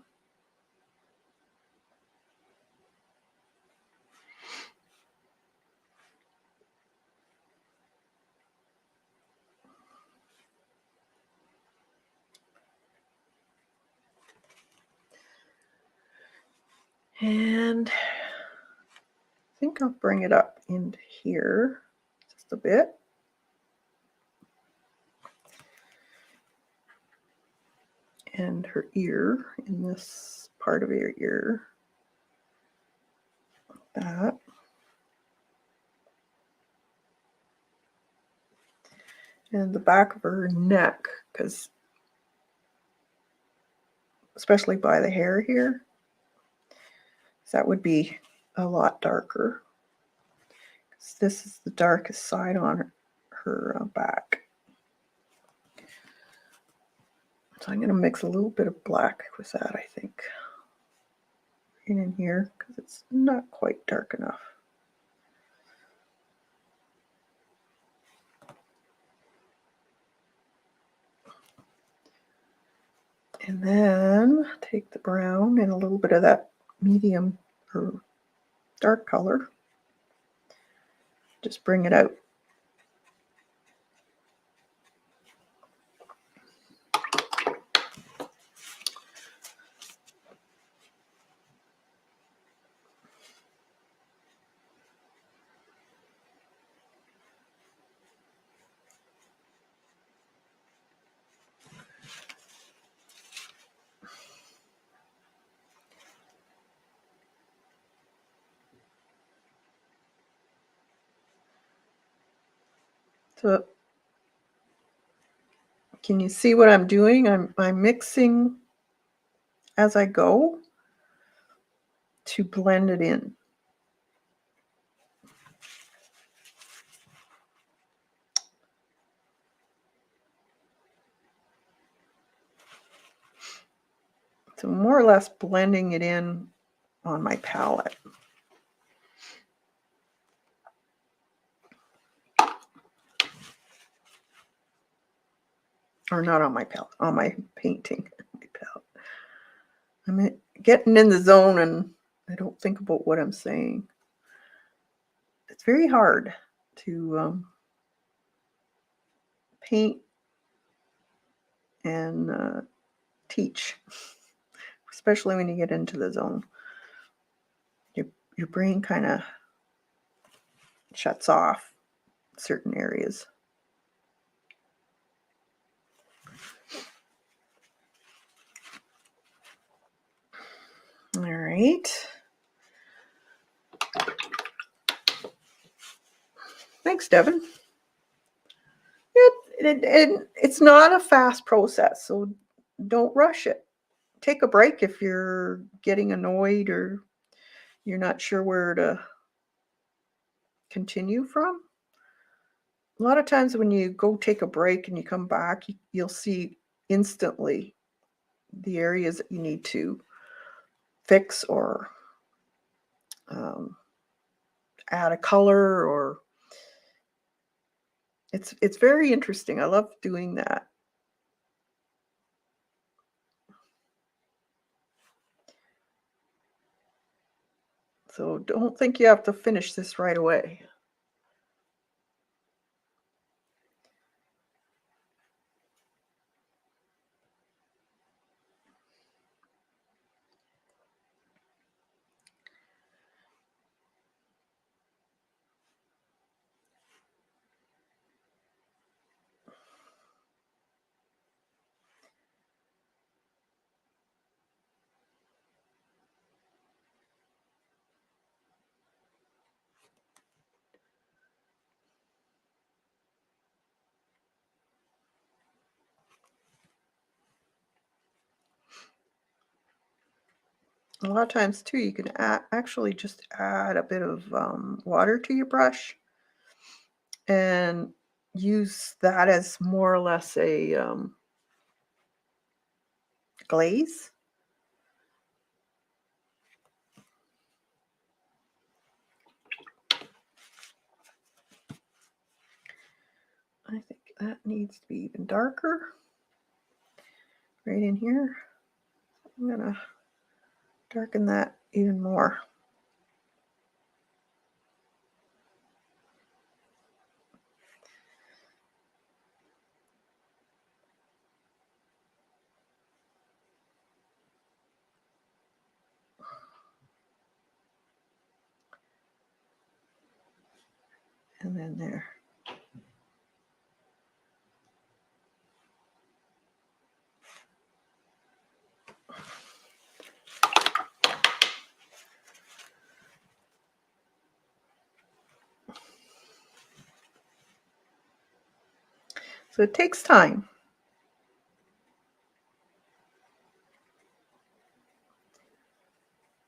And I think I'll bring it up into here just a bit. And her ear, in this part of her ear, like that. And the back of her neck, because especially by the hair here, that would be a lot darker. This is the darkest side on her back. So I'm going to mix a little bit of black with that, I think, in here, because it's not quite dark enough. And then take the brown and a little bit of that medium or dark color. Just bring it out. So can you see what I'm doing? I'm mixing as I go to blend it in. So more or less blending it in on my palette. Or not on my palette, on my painting. My palette. I'm getting in the zone and I don't think about what I'm saying. It's very hard to paint and teach, especially when you get into the zone. Your brain kind of shuts off certain areas. All right. Thanks, Devin. It's not a fast process, so don't rush it. Take a break if you're getting annoyed or you're not sure where to continue from. A lot of times when you go take a break and you come back, you'll see instantly the areas that you need to fix or add a color, or it's very interesting. I love doing that. So don't think you have to finish this right away. A lot of times too, you can actually just add a bit of water to your brush and use that as more or less a glaze. that needs to be even darker. Right in here. I'm gonna darken that even more. And then there. So it takes time.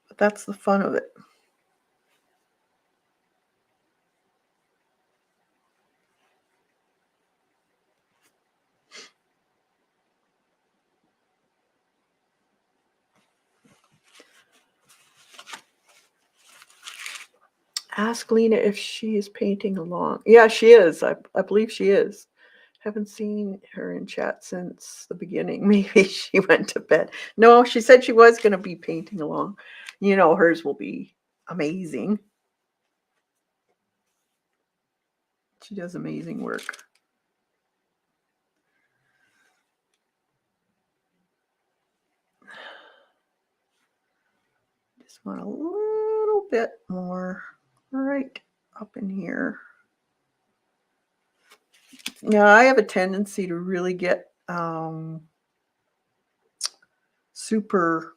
But that's the fun of it. Ask Lena if she is painting along. Yeah, she is. I believe she is. Haven't seen her in chat since the beginning. Maybe she went to bed. No, she said she was going to be painting along. You know, hers will be amazing. She does amazing work. Just want a little bit more right up in here. Now, I have a tendency to really get super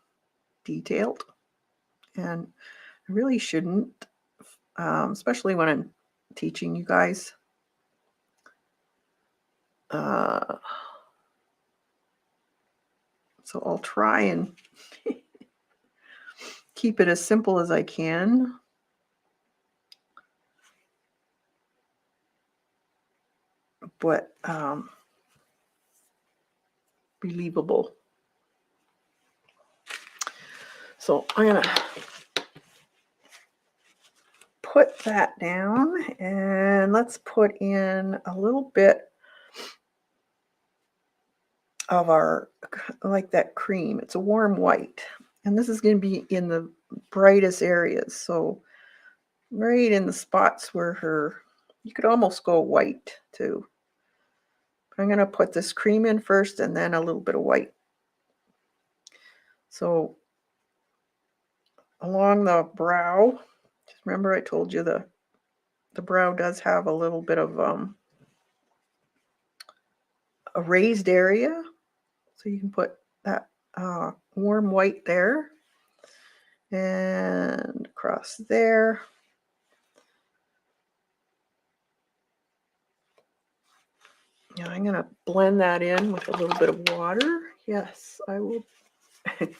detailed, and I really shouldn't, especially when I'm teaching you guys. So I'll try and keep it as simple as I can. But believable. So I'm going to put that down, and let's put in a little bit of our, like that cream. It's a warm white, and this is going to be in the brightest areas. So right in the spots where her, you could almost go white too. I'm going to put this cream in first and then a little bit of white. So along the brow, just remember I told you the brow does have a little bit of a raised area. So you can put that warm white there and across there. Now I'm going to blend that in with a little bit of water. Yes, I will. Because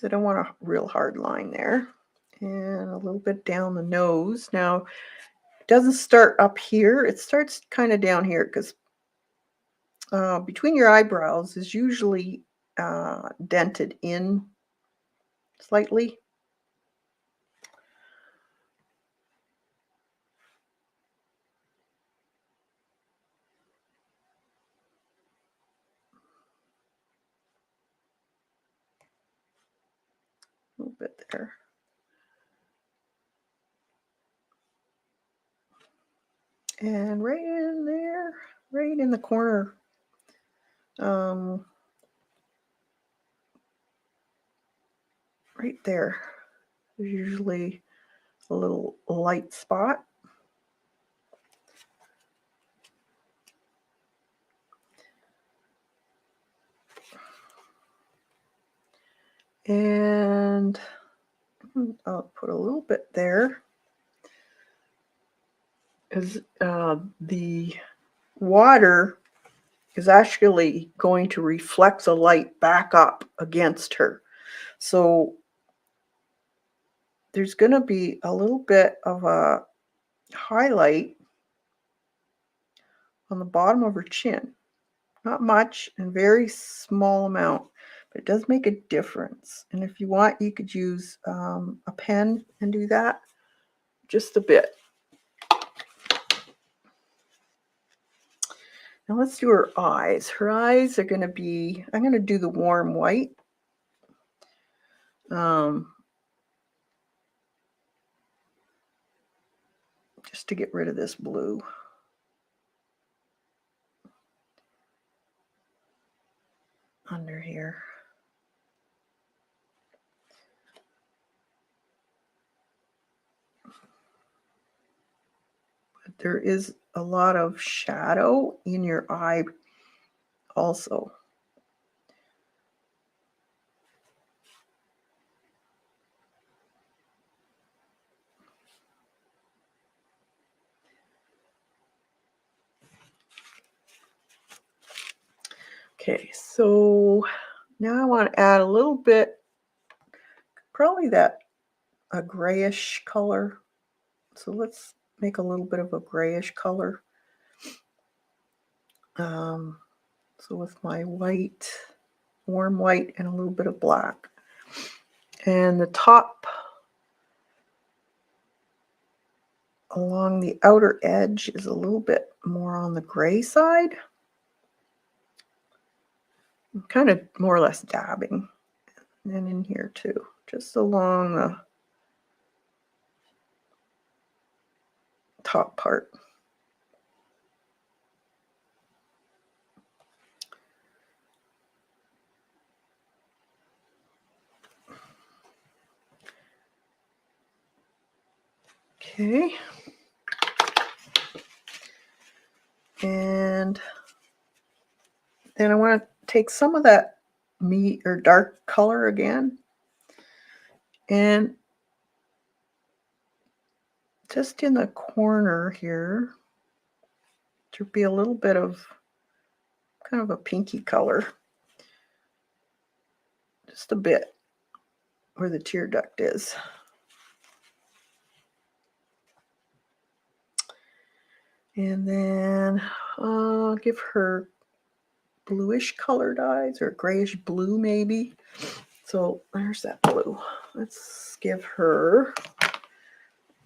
I don't want a real hard line there. And a little bit down the nose. Now, it doesn't start up here. It starts kind of down here because between your eyebrows is usually dented in slightly. A little bit there. And right in there, right in the corner, right there, there's usually a little light spot. And I'll put a little bit there. Because the water is actually going to reflect the light back up against her. So there's going to be a little bit of a highlight on the bottom of her chin. Not much, and very small amount. It does make a difference. And if you want, you could use a pen and do that just a bit. Now let's do her eyes. Her eyes are going to be, I'm going to do the warm white. Just to get rid of this blue. Under here. But there is a lot of shadow in your eye also. Okay, so now I want to add a little bit, probably a grayish color. So let's make a little bit of a grayish color. So with my white, warm white, and a little bit of black. And the top along the outer edge is a little bit more on the gray side. I'm kind of more or less dabbing. And in here too, just along the top part. Okay. And then I want to take some of that meat or dark color again. And just in the corner here, there'd be a little bit of kind of a pinky color. Just a bit where the tear duct is. And then I'll give her bluish colored eyes, or grayish blue maybe. So there's that blue. Let's give her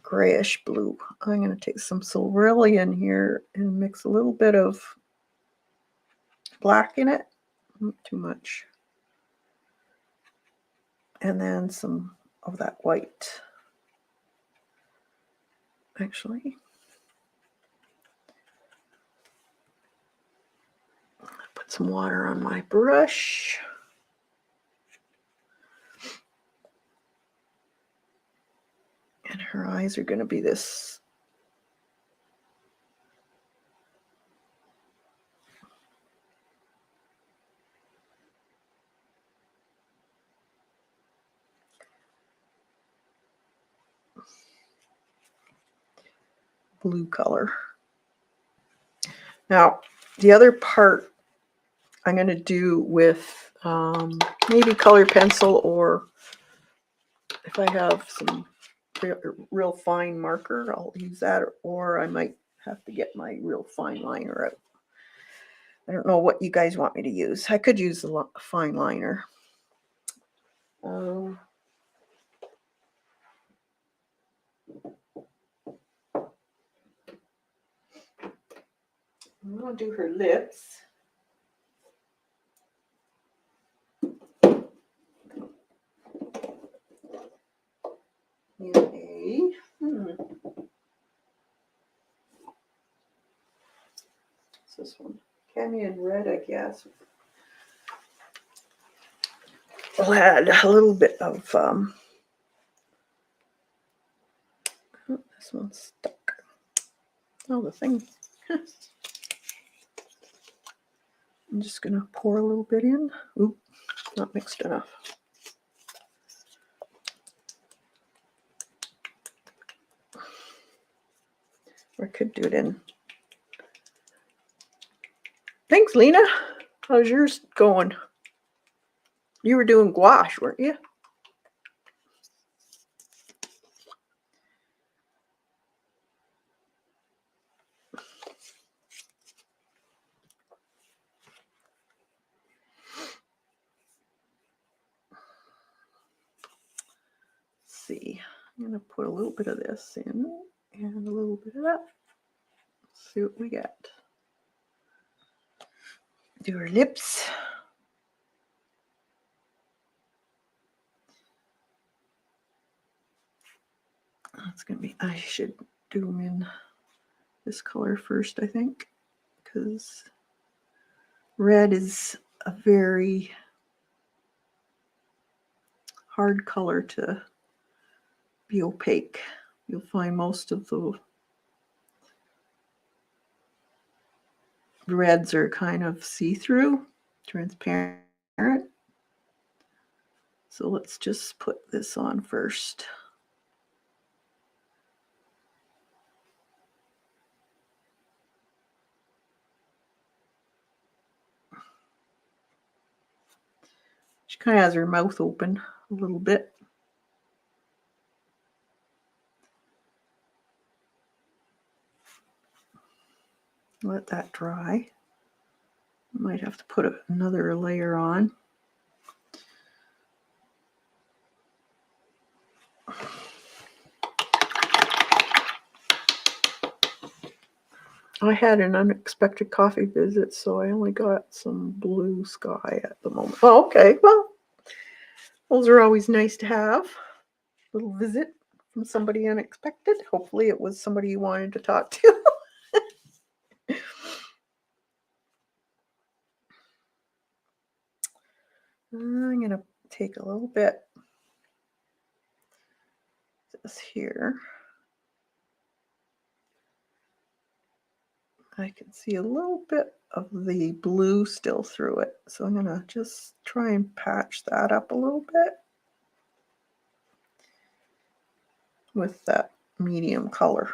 grayish blue. I'm going to take some cerulean here and mix a little bit of black in it. Not too much. And then some of that white. Actually, put some water on my brush. And her eyes are going to be this blue color. Now, the other part I'm going to do with maybe color pencil, or if I have some real fine marker, I'll use that, or I might have to get my real fine liner out. I don't know what you guys want me to use. I could use a fine liner. I'm going to do her lips. In a, what's this one? Canyon Red, I guess. I'll add a little bit of, oh, this one's stuck. Oh, the thing. I'm just going to pour a little bit in. Oop, not mixed enough. Or I could do it in. Thanks, Lena. How's yours going? You were doing gouache, weren't you? see. I'm going to put a little bit of this in and a little bit of that. See what we get. Do her lips. That's going to be, I should do them in this color first, I think, because red is a very hard color to be opaque. You'll find most of the reds are kind of see-through, transparent. So let's just put this on first. She kind of has her mouth open a little bit. Let that dry. Might have to put another layer on. I had an unexpected coffee visit, so I only got some blue sky at the moment. Oh, okay. Well, those are always nice to have. Little visit from somebody unexpected. Hopefully it was somebody you wanted to talk to. I'm going to take a little bit of this here. I can see a little bit of the blue still through it. So I'm going to just try and patch that up a little bit with that medium color.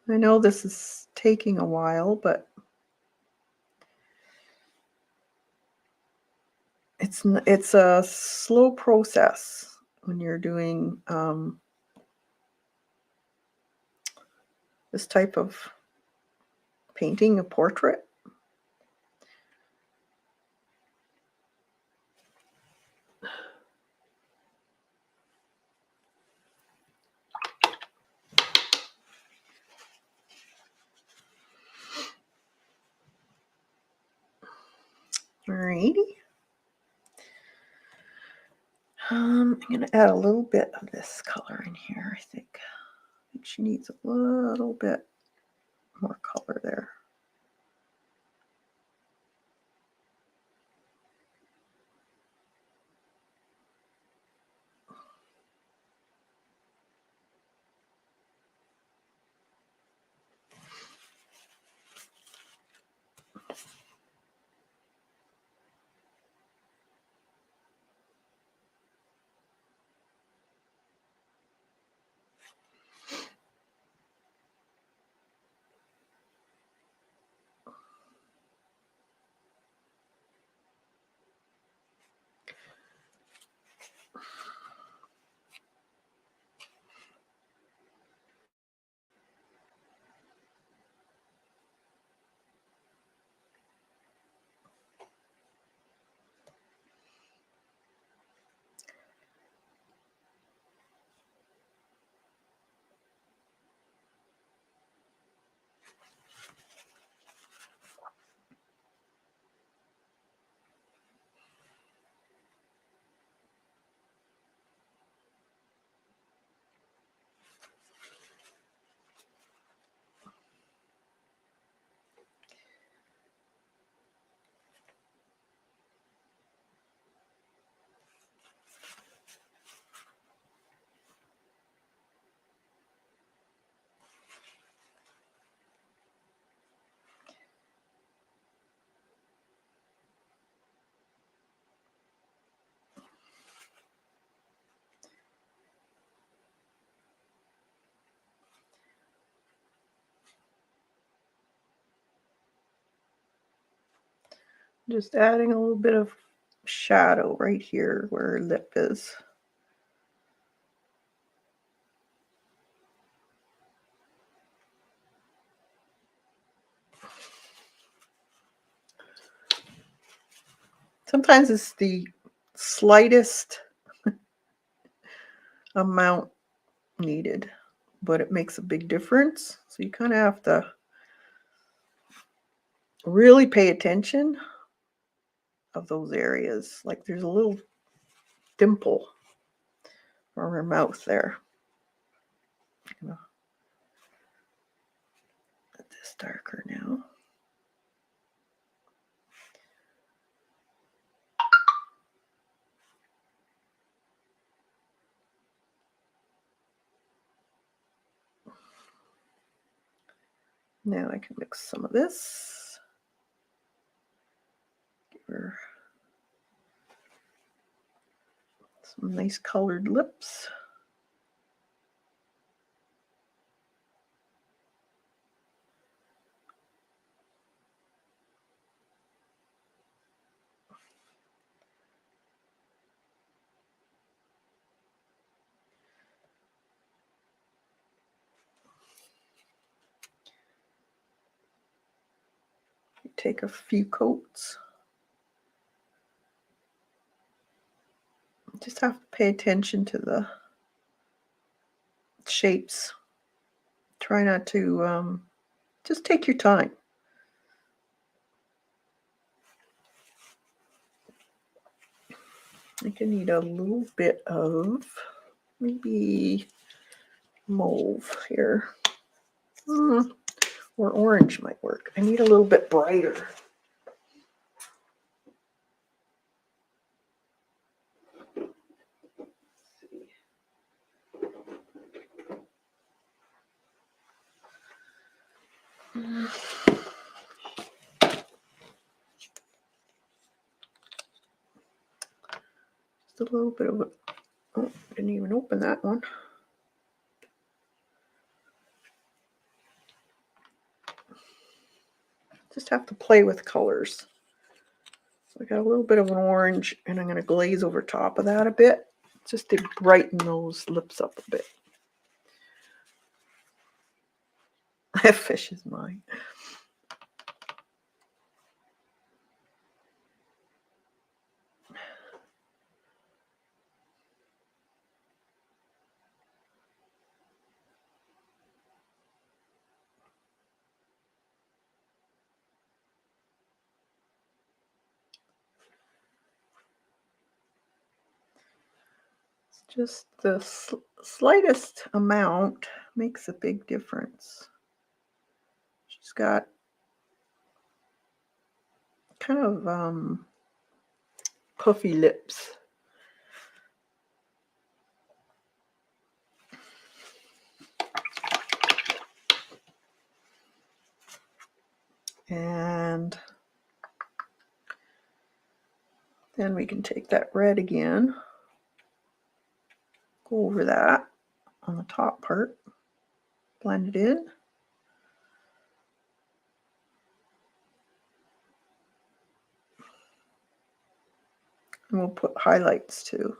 I know this is taking a while, but it's a slow process when you're doing this type of painting, a portrait. Alrighty. I'm going to add a little bit of this color in here, I think. She needs a little bit more color there. Just adding a little bit of shadow right here where her lip is. Sometimes it's the slightest amount needed, but it makes a big difference. So you kind of have to really pay attention of those areas. Like there's a little dimple from her mouth there. I'm gonna get this darker now. Now I can mix some of this. Give her some nice colored lips. Take a few coats. Just have to pay attention to the shapes. Try not to, just take your time. I think I need a little bit of maybe mauve here. Or orange might work. I need a little bit brighter. Just a little bit of it. Oh, didn't even open that one. Just have to play with colors. So I got a little bit of an orange, and I'm going to glaze over top of that a bit, just to brighten those lips up a bit. That fish is mine. Just the slightest amount makes a big difference. She's got kind of puffy lips. And then we can take that red again, go over that on the top part, blend it in. And we'll put highlights too.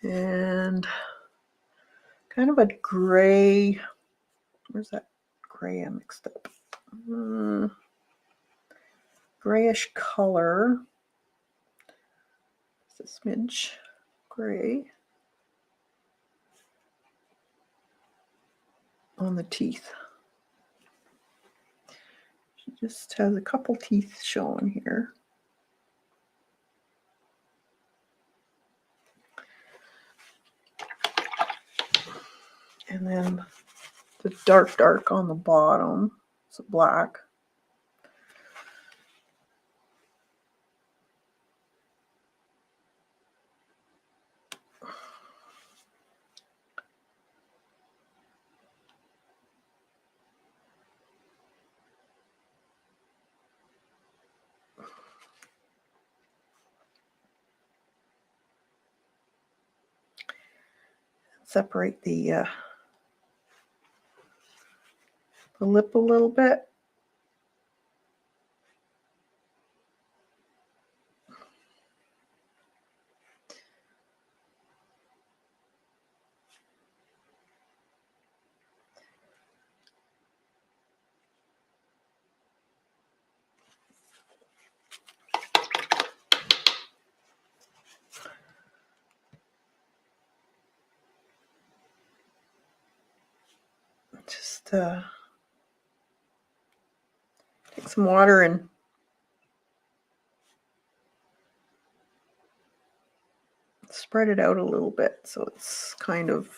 And kind of a gray, where's that gray I mixed up? Grayish color. It's a smidge gray on the teeth. She just has a couple teeth showing here. And then the dark on the bottom, it's black. Separate the lip a little bit. just take some water and spread it out a little bit so it's kind of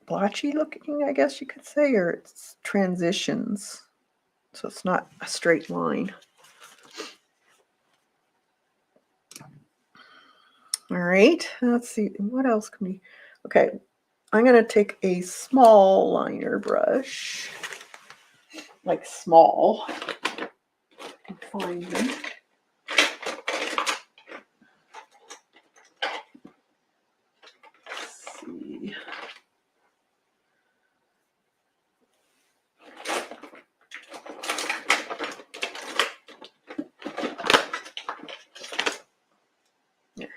blotchy looking, I guess you could say, or it's transitions, so it's not a straight line. All right, let's see, what else can we, okay, I'm going to take a small liner brush, like small, find them. Let's see. There.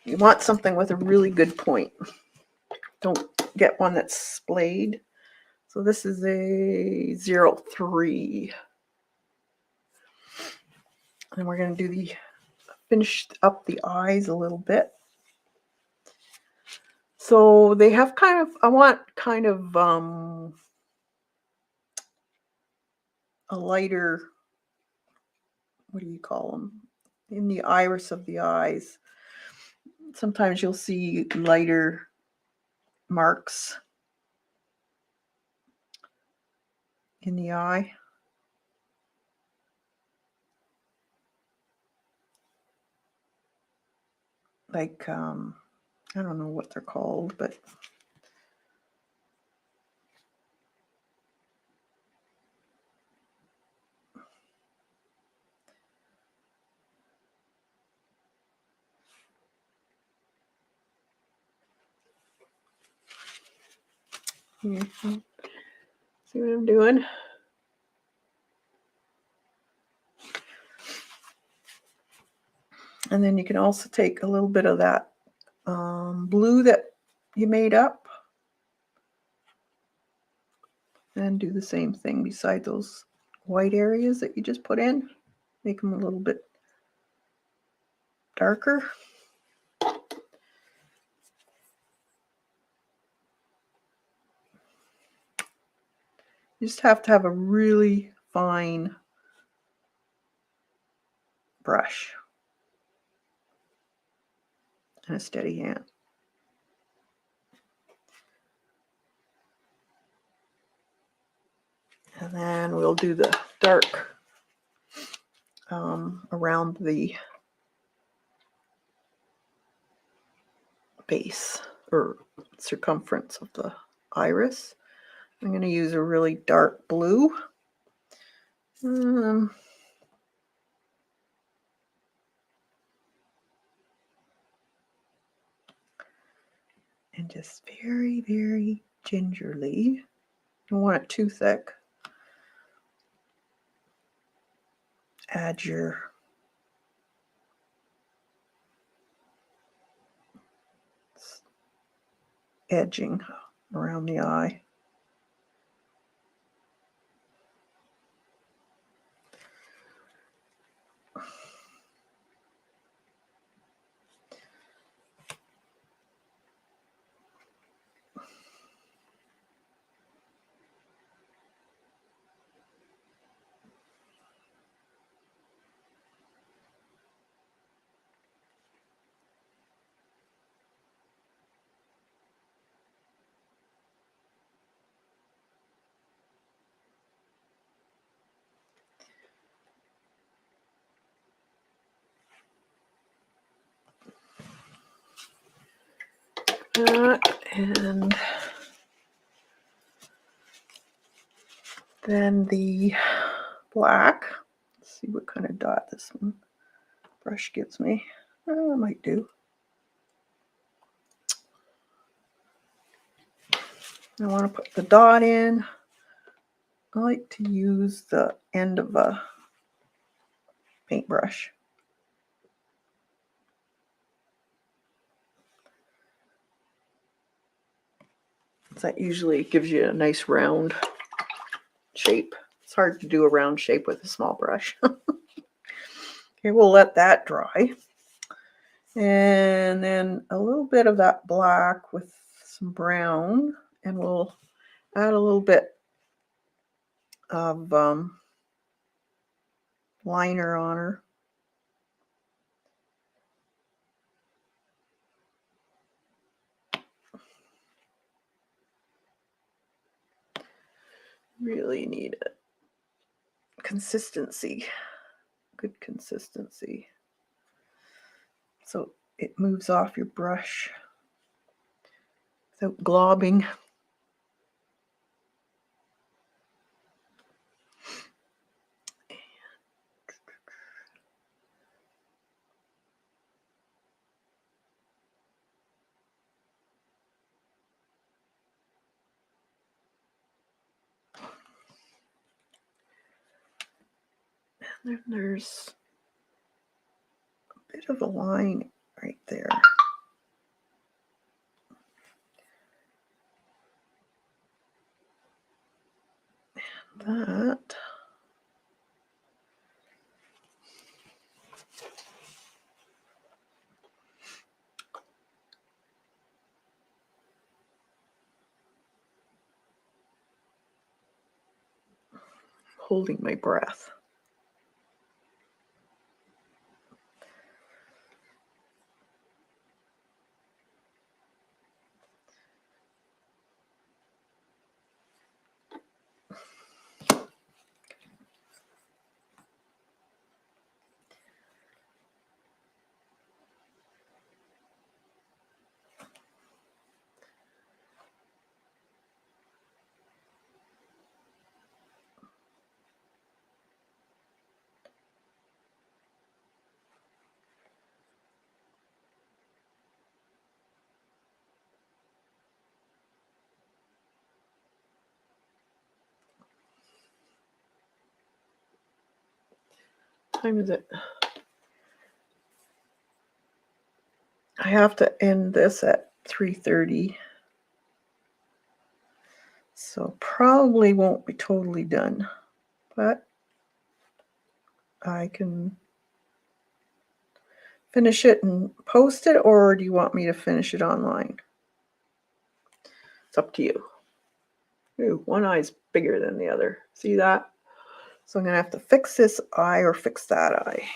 You want something with a really good point. Don't get one that's splayed. So this is a 03. And we're going to do finish up the eyes a little bit. So they have kind of, I want kind of a lighter, what do you call them? In the iris of the eyes. Sometimes you'll see lighter marks in the eye. Like, I don't know what they're called, but yeah. See what I'm doing? And then you can also take a little bit of that blue that you made up and do the same thing beside those white areas that you just put in. Make them a little bit darker. You just have to have a really fine brush and a steady hand. And then we'll do the dark around the base or circumference of the iris. I'm going to use a really dark blue. And just very, very gingerly, don't want it too thick, add your edging around the eye. And then the black. Let's see what kind of dot this brush gives me. I might do. I want to put the dot in. I like to use the end of a paintbrush. That usually gives you a nice round shape. It's hard to do a round shape with a small brush. Okay, we'll let that dry. And then a little bit of that black with some brown, and we'll add a little bit of liner on her. Really need it. Consistency, good consistency. So it moves off your brush without globbing. And then there's a bit of a line right there. And that. Holding my breath. What time is it? I have to end this at 3:30. So probably won't be totally done, but I can finish it and post it, or do you want me to finish it online? It's up to you. Ooh, one eye's bigger than the other. See that? So I'm going to have to fix this eye or fix that eye.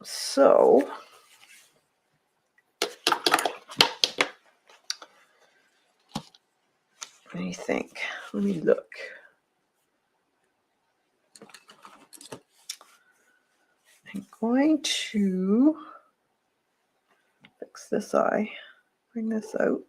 So let me think. Let me look. I'm going to fix this eye. Bring this out.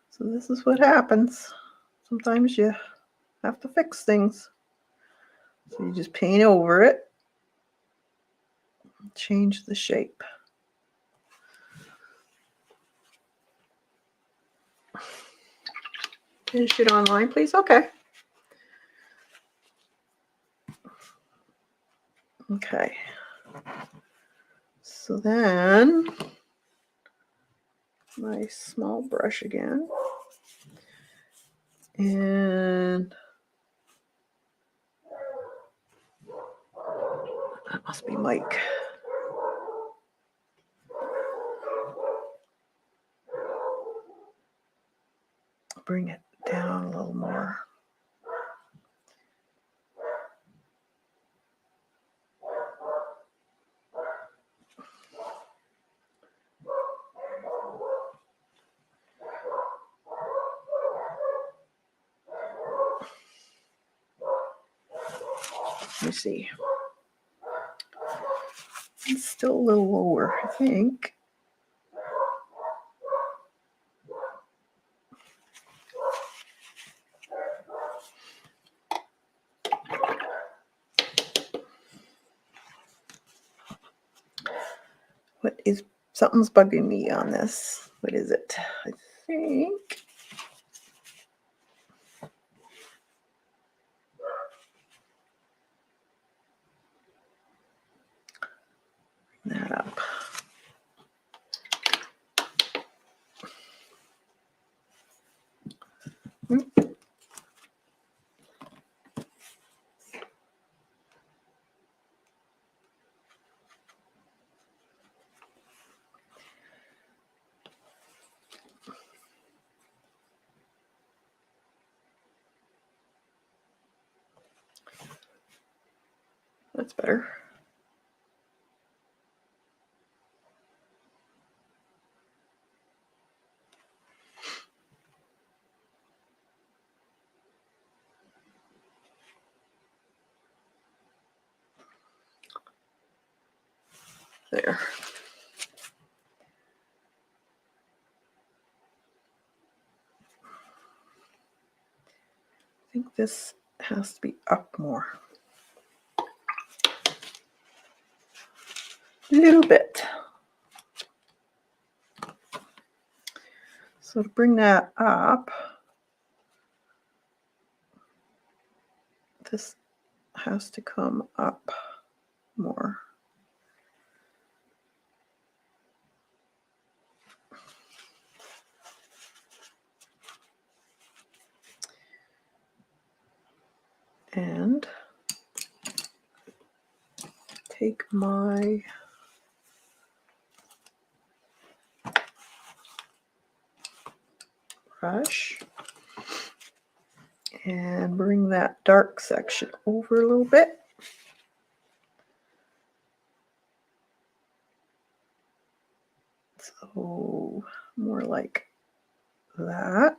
So this is what happens. Sometimes you have to fix things. So you just paint over it, change the shape. Finish it online, please. Okay. Okay. So then my small brush again. And that must be Mike. Bring it down a little more. Let me see. It's still a little lower, I think. What is, something's bugging me on this. What is it? I think. That's better. There. I think this has to be up more. A little bit. So to bring that up, this has to come up more. And take my brush and bring that dark section over a little bit. So more like that.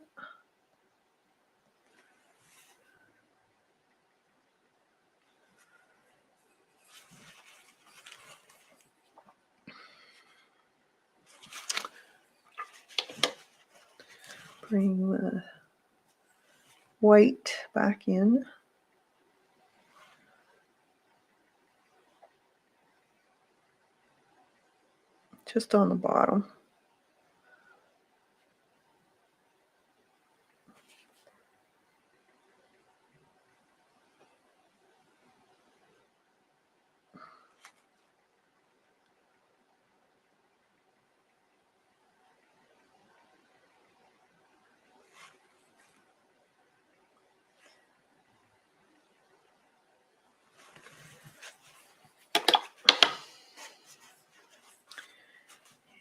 Bring the white back in. Just on the bottom.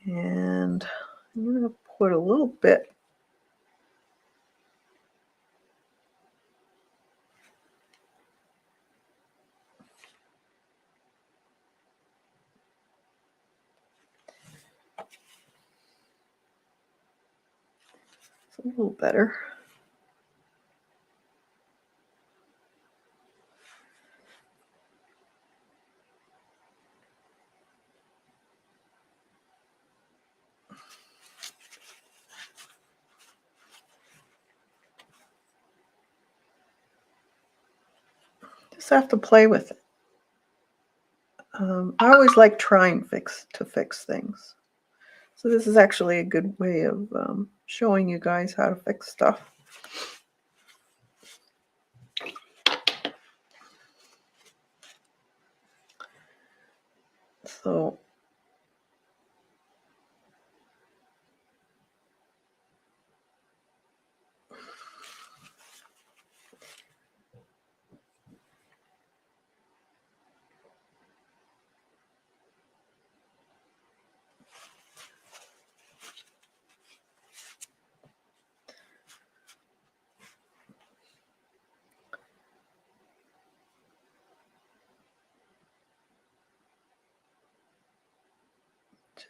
And I'm going to put a little bit a little better. Just have to play with it. I always like trying to fix things. So this is actually a good way of showing you guys how to fix stuff. So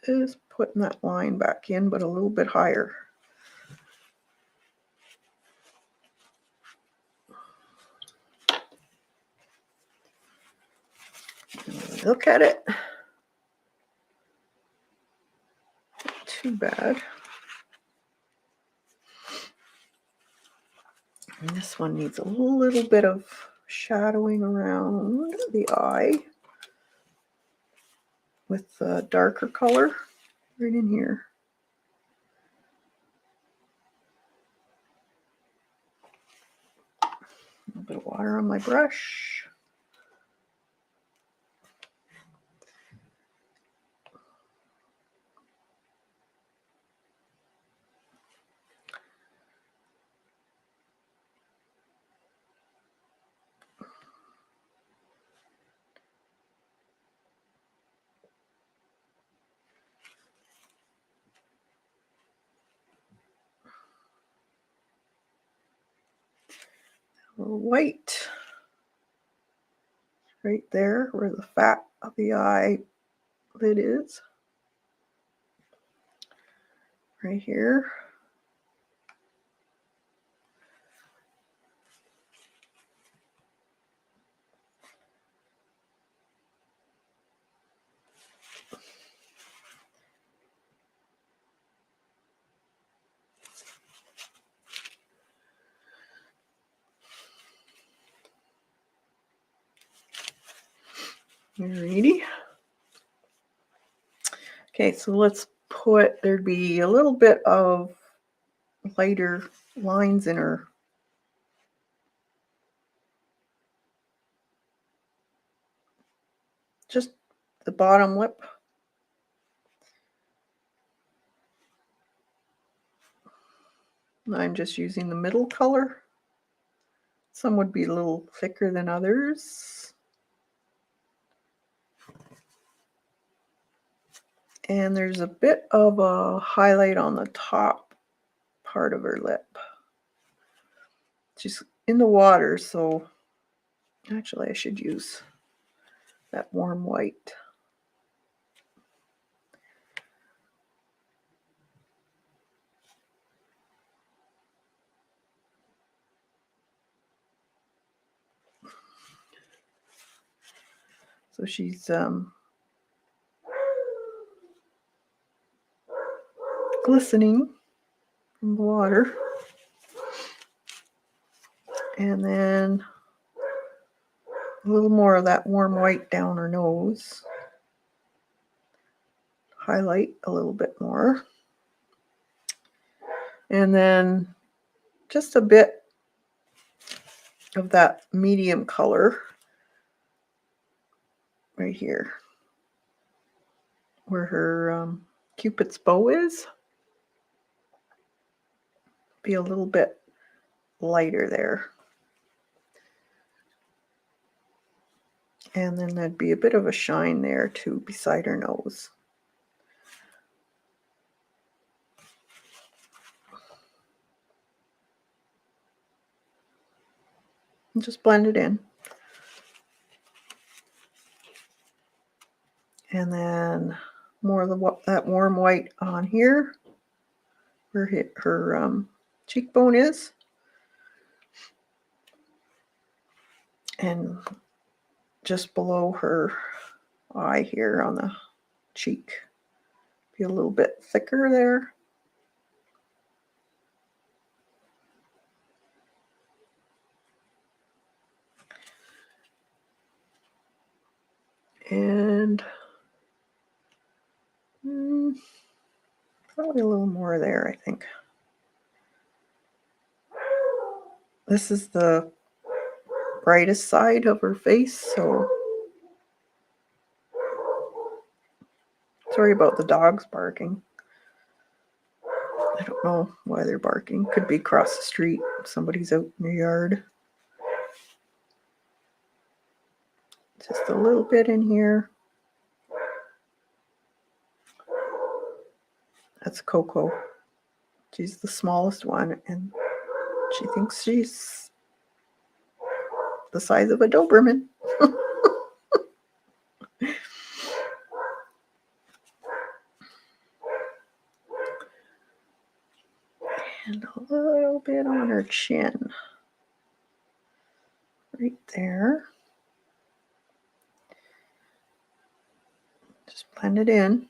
just putting that line back in, but a little bit higher. Look at it. Not too bad. And this one needs a little bit of shadowing around the eye with the darker color right in here. A little bit of water on my brush. A little white. right there where the fat of the eyelid is. Right here. Alrighty. Okay, so let's put, there'd be a little bit of lighter lines in her. Just the bottom lip. I'm just using the middle color. Some would be a little thicker than others. And there's a bit of a highlight on the top part of her lip. She's in the water, so actually I should use that warm white. So she's glistening from the water. And then a little more of that warm white down her nose. Highlight a little bit more. And then just a bit of that medium color right here where her Cupid's bow is. Be a little bit lighter there. And then there'd be a bit of a shine there too beside her nose. And just blend it in. And then more of that warm white on here where her cheekbone is. And just below her eye here on the cheek. Be a little bit thicker there. And probably a little more there, I think. This is the brightest side of her face, so sorry about the dogs barking. I don't know why they're barking. Could be across the street. Somebody's out in the yard. Just a little bit in here. That's Coco. She's the smallest one, and she thinks she's the size of a Doberman. And a little bit on her chin. Right there. Just blend it in.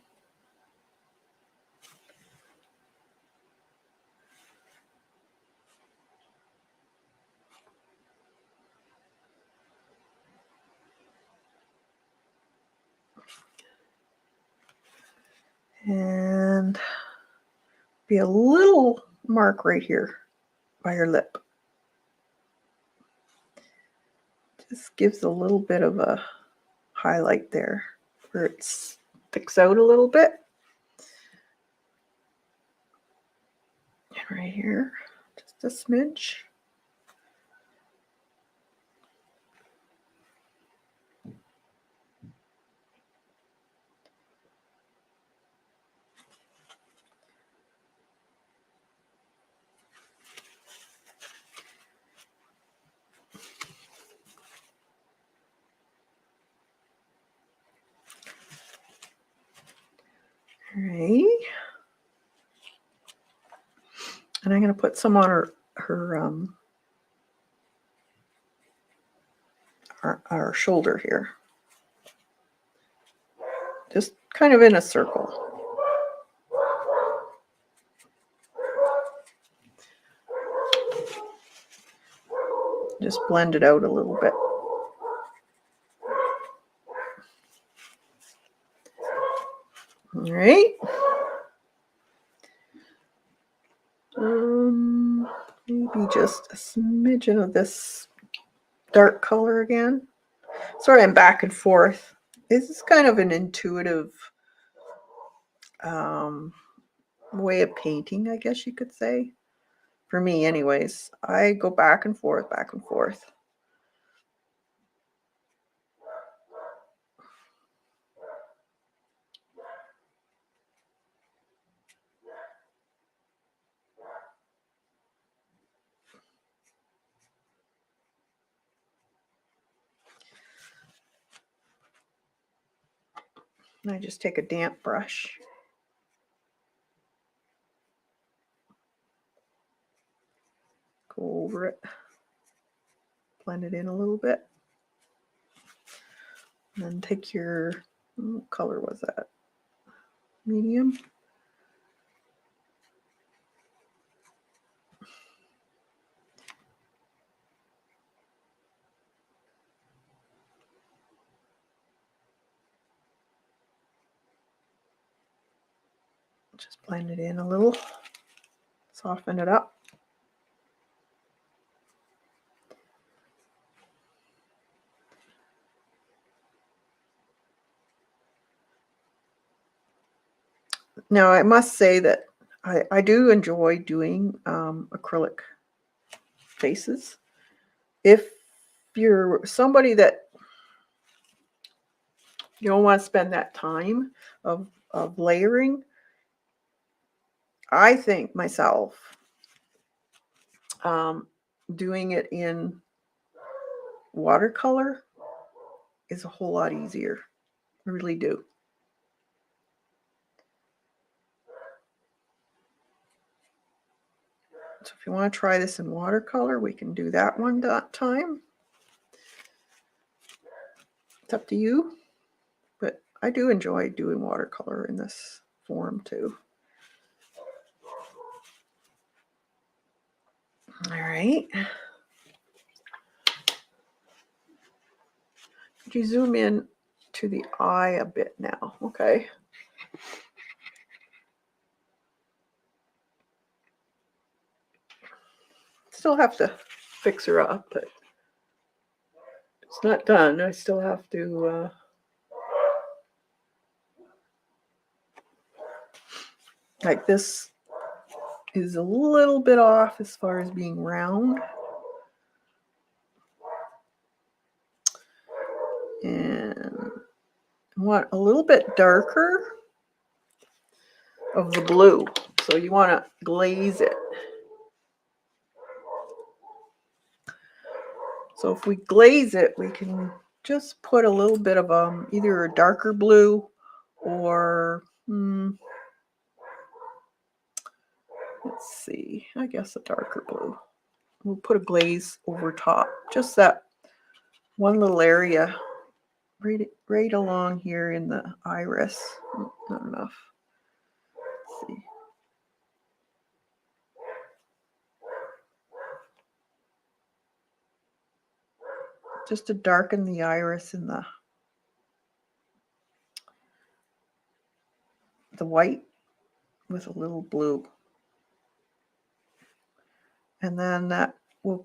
And be a little mark right here by her lip. Just gives a little bit of a highlight there where it sticks out a little bit. And right here, just a smidge. right. And I'm going to put some on our shoulder here. Just kind of in a circle. Just blend it out a little bit. All right. Maybe just a smidgen of this dark color again. Sorry, I'm back and forth. This is kind of an intuitive way of painting, I guess you could say. For me, anyways. I go back and forth, back and forth. And I just take a damp brush. Go over it. Blend it in a little bit. And then take your, what color was that? Medium. Just blend it in a little. Soften it up. Now, I must say that I do enjoy doing acrylic faces. If you're somebody that you don't want to spend that time of layering, I think myself doing it in watercolor is a whole lot easier. I really do. So if you want to try this in watercolor, we can do that one that time. It's up to you. But I do enjoy doing watercolor in this form too. All right. Could you zoom in to the eye a bit now? Okay. Still have to fix her up, but it's not done. I still have to like this is a little bit off as far as being round. And I want a little bit darker of the blue. So you want to glaze it. So if we glaze it, we can just put a little bit of either a darker blue or let's see, I guess a darker blue. We'll put a glaze over top, just that one little area right along here in the iris. Not enough. Let's see. Just to darken the iris in the white with a little blue. And then that will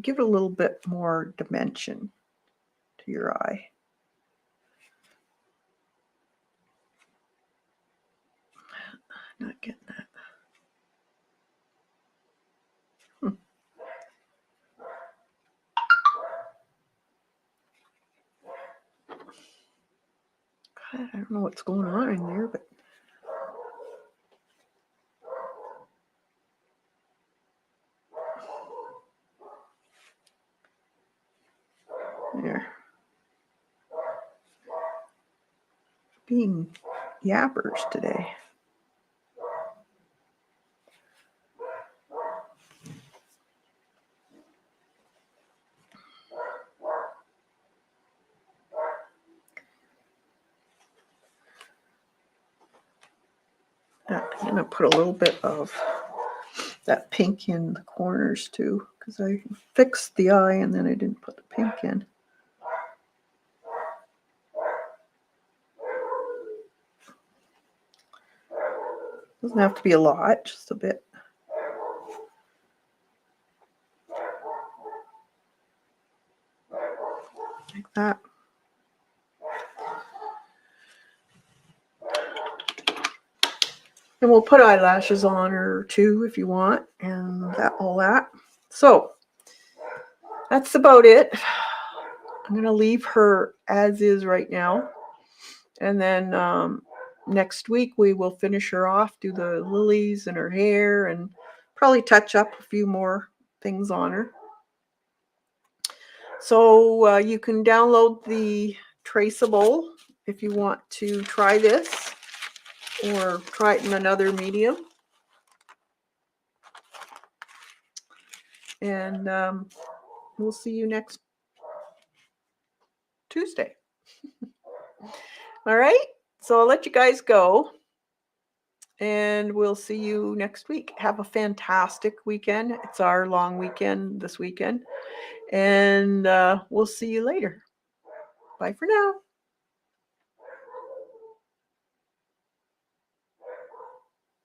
give it a little bit more dimension to your eye. Not getting that. God, I don't know what's going on in there, but there. Being yappers today. I'm going to put a little bit of that pink in the corners too, because I fixed the eye and then I didn't put the pink in. Doesn't have to be a lot, just a bit. Like that. And we'll put eyelashes on her too if you want, and that, all that. So that's about it. I'm going to leave her as is right now. And then next week we will finish her off, do the lilies and her hair, and probably touch up a few more things on her. So you can download the traceable if you want to try this or try it in another medium. And we'll see you next Tuesday. All right. So I'll let you guys go. And we'll see you next week. Have a fantastic weekend. It's our long weekend this weekend. And we'll see you later. Bye for now.